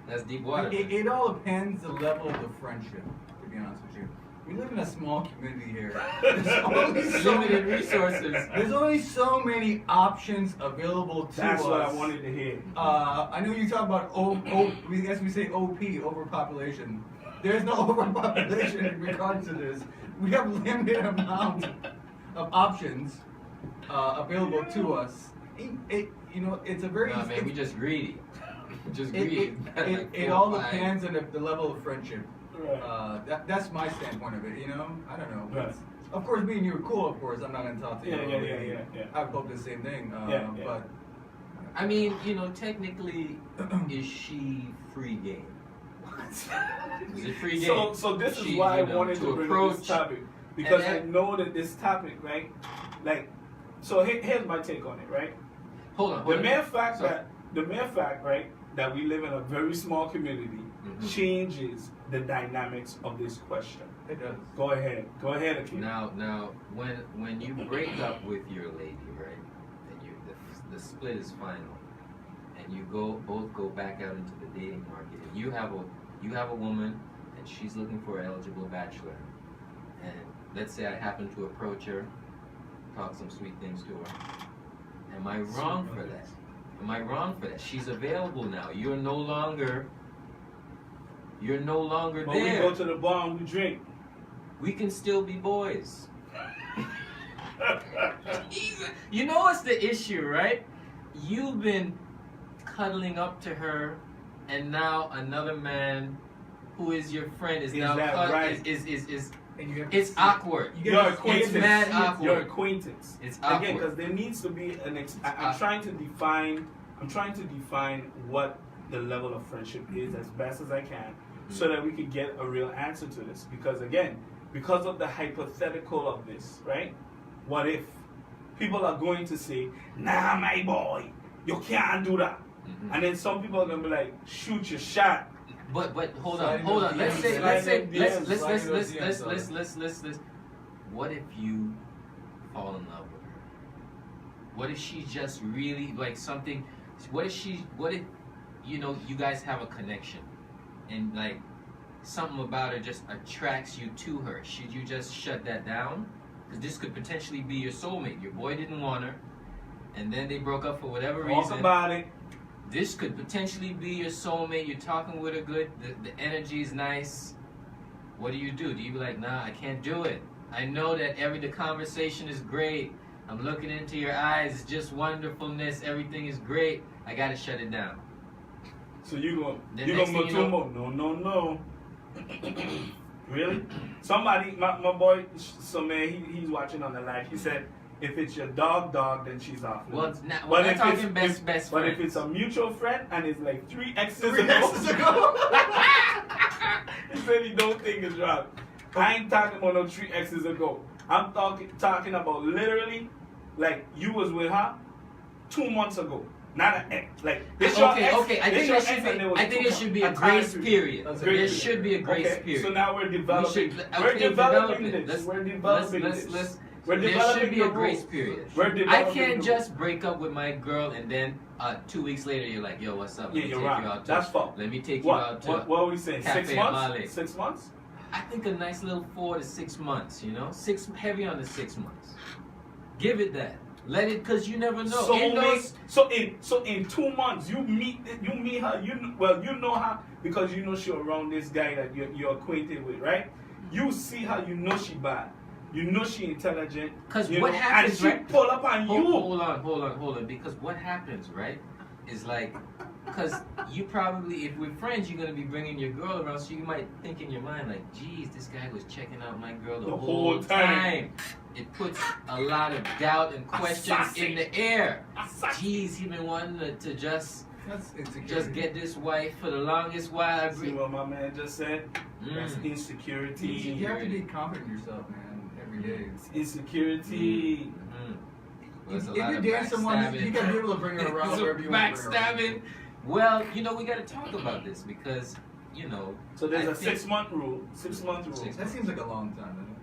That's deep water. It all depends the level of the friendship, to be honest with you. We live in a small community here. There's only so Limited many- resources. There's only so many options available to That's us. what I wanted to hear. I know you talk about we guess we say OP, overpopulation. There's no overpopulation in regards to this. We have limited amount of options available to us. It's a very Nah, man, we just greedy. Just it, greedy. it all depends on the level of friendship. Right. That's my standpoint of it. I don't know. Right. Of course, me and you are cool. Of course, I'm not gonna talk to you. Yeah. I would hope the same thing. Yeah. But I mean, technically, is she free game? Is it free game? So this is She, why I wanted to to bring up approach this topic, because I and know that this topic, right? Like, so here's my take on it, right? Hold on. The mere fact Sorry. right, that we live in a very small community Mhm. changes the dynamics of this question. it does. Go ahead, Akeem. Now, when you break up with your lady, right, and the split is final, and you both go back out into the dating market, and you have a woman, and she's looking for an eligible bachelor, and let's say I happen to approach her, talk some sweet things to her. Am I wrong for that? Am I wrong for that? She's available now. You're no longer When we there. go to the bar and we drink. We can still be boys. You know what's the issue, right? You've been cuddling up to her, and now another man who is your friend is now that right? is And you have it's awkward. You Your get to acquaintance. see it. mad See it. awkward. Your acquaintance. It's Again, awkward. because there needs to be I'm trying to define what the level of friendship is as best as I can, so that we could get a real answer to this. Because again, because of the hypothetical of this, right? What if people are going to say, "Nah, my boy, you can't do that," Mhm. and then some people are gonna be like, "Shoot your shot." But hold Slide on, in hold those on. DMs, Let's say slide in those let's what if you fall in love with her? What if she's just really like something? What if you know, you guys have a connection, and like something about her just attracts you to her? Should you just shut that down? Because this could potentially be your soulmate. Your boy didn't want her, and then they broke up for whatever reason. Talk about it. This could potentially be your soulmate. You're talking with her good. The energy is nice. What do? Do you be like, nah, I can't do it. I know that the conversation is great. I'm looking into your eyes. It's just wonderfulness. Everything is great. I gotta shut it down. So you gonna next go thing you two know- more? No. Really? Somebody, my boy, so man, he's watching on the live. He said, if it's your dog, then she's off. Well, limits. we're not if talking it's- best But friend. if it's a mutual friend and it's like 3 exes Three exes ago. he said he don't think it's wrong. I ain't talking about no 3 exes ago. I'm talking about literally, like you was with her 2 months ago. Not an ex. Like this your ex. Okay. I this think your there ex should and there was be. I think 2 there should be a months. time grace period. That's a There grace should be a grace Okay, period. so now we're developing. We're Okay, developing develop it. this. We're Let's- developing let's- this. let's- We're There developing should be the a grace rules. period. We're I developing can't the just break up with my girl and then 2 weeks later you're like, yo, what's up? Let Yeah, me you're take right. you out to, That's fault. Let me take you out to. What are we saying? Cafe 6 months? Male. 6 months? I think a nice little 4 to 6 months. You know, heavy on the 6 months. Give it that. Let it, cause you never know. So, In those- so in 2 months you meet her. You know her because you know she around this guy that you're acquainted with, right? You see her, you know she bad. You know she intelligent. 'Cause you what know, happens, and she right? pull up on you. Hold on. Because what happens, right, is like, because you probably, if we're friends, you're gonna be bringing your girl around, so you might think in your mind like, geez, this guy was checking out my girl the whole time. It puts a lot of doubt and questions in the air. Geez, he been wanting to just That's insecurity. just get this wife for the longest while. I See agree. what my man just said? That's insecurity. You have to be confident in yourself, man, every day. It's insecurity. There's a If lot you of dance someone, backstabbing. you gotta be able to bring her around There's wherever you want to bring her around. backstabbing. Well, you know, we got to talk about this because, you know. So there's I a think- 6-month rule. 6-month rule. That seems like a long time, doesn't it?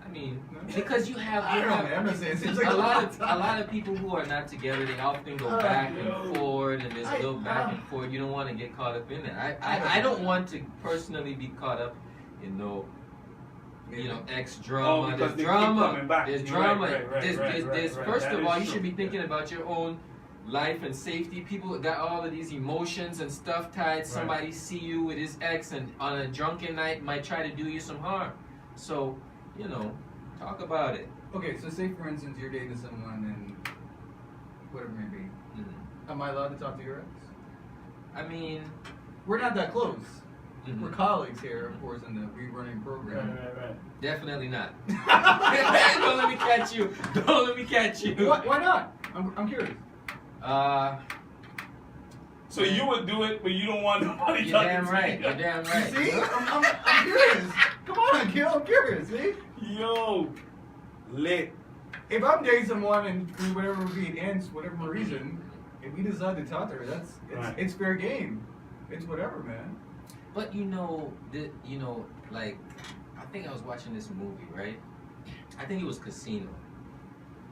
I mean, because you have, I don't know, man. I'm not saying it seems like a a lot long of time. people who are not together. They often go back yo. and forth, and there's a little back I- and forth. You don't want to get caught up in that. I don't want to personally be caught up in no, you know, ex drama. Oh, because There's they keep drama. coming back. There's Right, drama. right, There's right. first That of is all, you true. should be thinking about your own life and safety. People got all of these emotions and stuff tied. Somebody see you with his ex and on a drunken night might try to do you some harm. So, you know, talk about it. Okay, so say for instance you're dating someone and whatever it may be. Am I allowed to talk to your ex? I mean, We're not that close. mhm. We're colleagues here, of course, in the rerunning program. Right. Definitely not. Don't let me catch you. Don't let me catch you. Why not? I'm curious. So you would do it, but you don't want nobody You're talking damn to right. you. You're damn You right. see? I'm curious. Come on, Gil, I'm curious, see? Yo, lit. If I'm dating someone and through whatever it ends, whatever reason, if we decide to talk to her, Right. it's fair game. It's whatever, man. But like, I think I was watching this movie, right? I think it was Casino.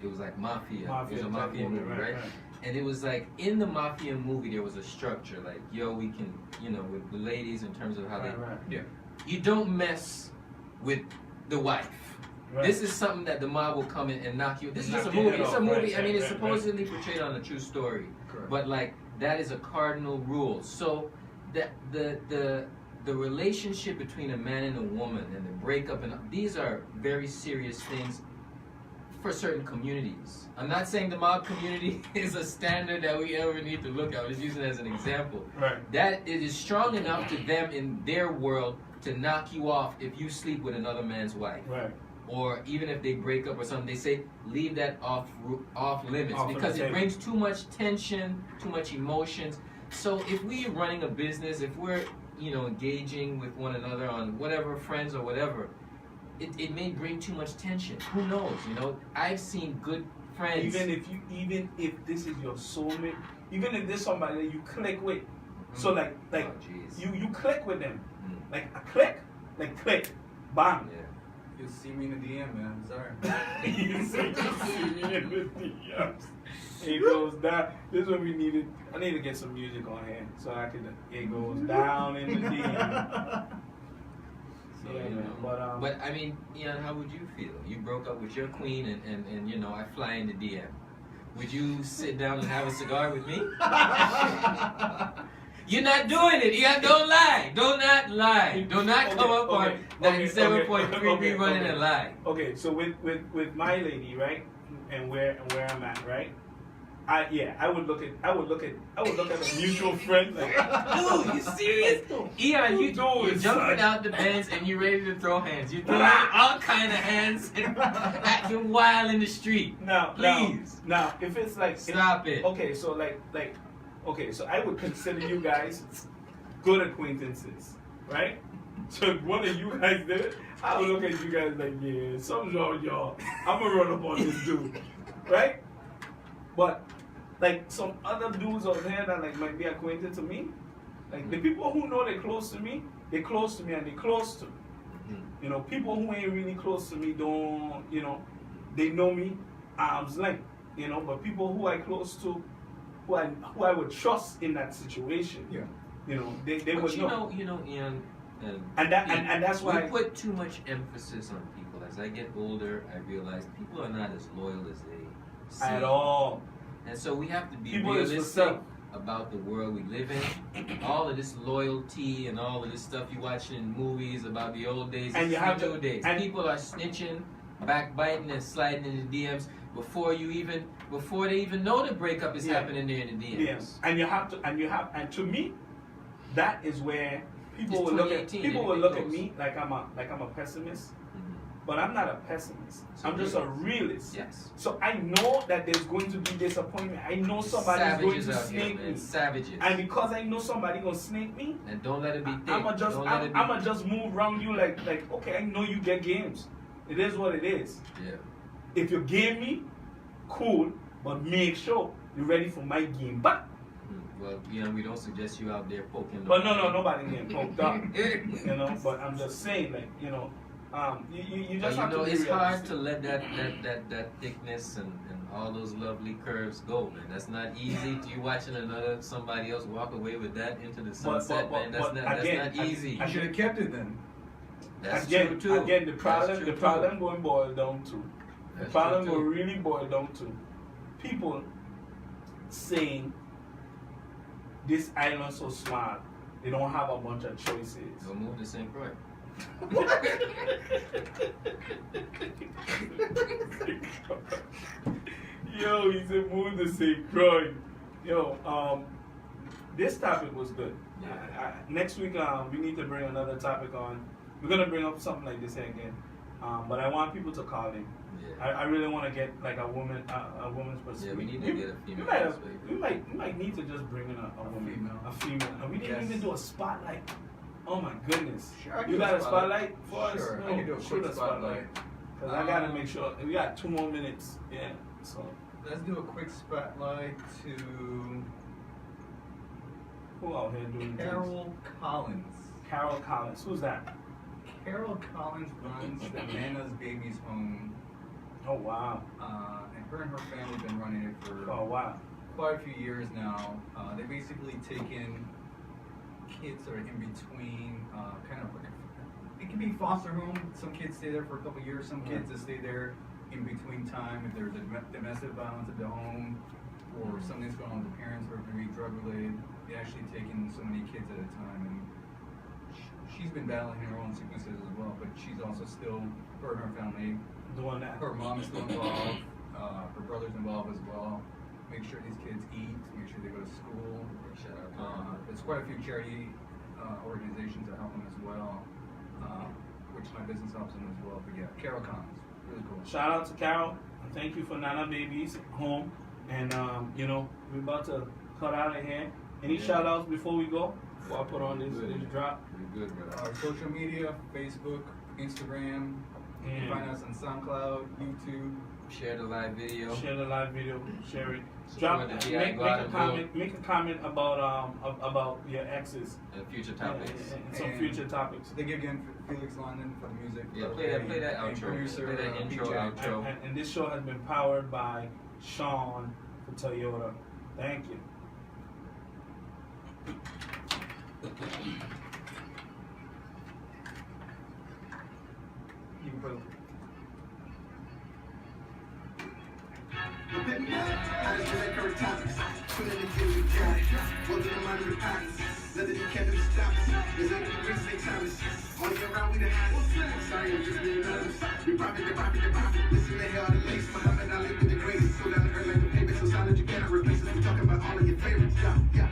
It was like Mafia. It was a Mafia movie, right? And it was like, in the Mafia movie, there was a structure. Like, yo, we can, you know, with the ladies in terms of how they... Yeah. You don't mess with the wife. Right. This is something that the mob will come in and knock you. This is Knock just a your movie. head It's a off. movie. Right, I mean, it's right, supposedly portrayed on a true story. Correct. But like, that is a cardinal rule. So the relationship between a man and a woman and the breakup, and these are very serious things for certain communities. I'm not saying the mob community is a standard that we ever need to look at. I'm just using it as an example. Right. That it is strong enough to them in their world to knock you off if you sleep with another man's wife. Right. Or even if they break up or something, they say leave that off limits Off of because the it table. brings too much tension, too much emotions. So if we're running a business, if we're, you know, engaging with one another on whatever, friends or whatever, it may bring too much tension. Who knows? You know, I've seen good friends. Even if this is your soulmate, even if there's somebody that you click with, so like Oh, jeez. you click with them, Mm. like a click, bam. Yeah. You'll see me in the DM, man. Sorry. You see me in the DMs. It goes down. This is what we needed. I need to get some music on here so I can. It goes down in the DM. So, Yeah, you man. know, but I mean, Ian, how would you feel? You broke up with your queen, and you know, I fly in the DM. Would you sit down and have a cigar with me? You're not doing it, Ian. Don't lie. Do not lie. Do not come up on 97.3 running a lie. Okay, so with my lady, right, and where I'm at, right. I would look at a mutual friend like, Dude, you serious? Ian, you jumping out the Benz and you ready to throw hands. You're throwing all kind of hands and acting wild in the street. Please. Now, if it's like Stop it. Okay, so okay, so I would consider you guys good acquaintances, right? So if one of you guys did it, I would look at you guys like, yeah, something's wrong with y'all. I'm gonna run up on this dude, right? But like some other dudes over there that like might be acquainted to me, like the people who know they're close to me and they're close to me. You know, people who ain't really close to me don't, you know, they know me arm's length, you know, but people who I close to, who I would trust in that situation, Yeah. you know, they But would know. you know, Ian, And that's why we put too much emphasis on people. As I get older, I realize people are not as loyal as they seem. at all. And so we have to be People is for realistic self. about the world we live in. All of this loyalty and all of this stuff you watch in movies about the old days, And you have to- days. and- People are snitching, backbiting, and sliding in the DMs before they even know the breakup is happening there in the DMs. Yes, and to me, that is where people It's will look at 2018, me like I'm a pessimist, Mhm. but I'm not a pessimist. So I'm just a realist. Yes. So I know that there's going to be disappointment. I know somebody's going Savages to out here, snake man. me, Savages. and because I know somebody gonna snake me, And don't let it be thick. I'ma just move around you like okay, I know you get games. It is what it is. Yeah. If you game me, cool, but make sure you're ready for my game back. Well, you know, we don't suggest you out there poking. But nobody getting poked up. You know, but I'm just saying, like, you know, you just have to be it's hard realistic. to let that thickness and all those lovely curves go, man. That's not easy. You watching somebody else walk away with that into the sunset, man. That's not easy. I should have kept it then. That's again, true too. Again, the That's problem true, going to boil down to. The That's problem true, will too. really boil down to people saying this island so small, they don't have a bunch of choices. Go move to St. Croix. Yo, he said move to St. Croix. Yo, this topic was good. Next week, we need to bring another topic on. We're gonna bring up something like this again, but I want people to call in. Yeah. I really want to get like a woman's perspective. Yeah, we need to get a female We perspective. might need to just bring in a woman, female. a female. And we didn't Yes. even do a spotlight. Oh my goodness! Sure, I can You do got a a spotlight for us? Sure, No, I can do a shoot quick spotlight. Cause I gotta make sure we got 2 more minutes. Yeah. So Let's do a quick spotlight to who out here doing Carol Collins. things? Carol Collins. Who's that? Carol Collins runs the Nana's Babies Home, Oh wow. and her family have been running it for Oh wow. quite a few years now. They basically take in kids that are in between, kind of like it can be foster home. Some kids stay there for a couple years. Some kids that stay there in between time if there's domestic violence at the home or something's going on with the parents or it can be drug related. They actually take in so many kids at a time, and she's been battling her own sicknesses as well. But she's also still, her and her family. Doing that. Her mom is still involved. Her brother's involved as well. Make sure these kids eat. Make sure they go to school. Shout out to There's quite a few charity organizations that help them as well, which my business helps them as well. But yeah, Carol Collins, really cool. Shout out to Carol. And thank you for Nana Babies Home. And you know, we're about to cut out of here. Any Yeah. shout outs before we go? Before I put on this Good. drop. You're good, brother. Our social media: Facebook, Instagram, You can find us on SoundCloud, YouTube. Share the live video. Share the live video. Share it. Support Drop. the Make, GI make Glad a and comment. Make a comment about your exes and future and, topics. and some And future topics. Thank you again, Felix London, for the music. Yeah, play that And outro. producer, Play that intro, PJ. outro. And this show has been powered by Sean for Toyota. Thank you. You can put I just relate current topics. Put in the gear, we got it. What's in the mind of the pockets? Nothing you can't do to stop us. There's a Exise Taxes. All year round, we the hottest. Sorry, I'm just being honest. We profit, the profit, the profit. Listen to hell, the lace. Muhammad Ali with the greatest. So down to earth like the pavement. So solid, you cannot replace us. We talking about all of your favorites. Yeah, yeah.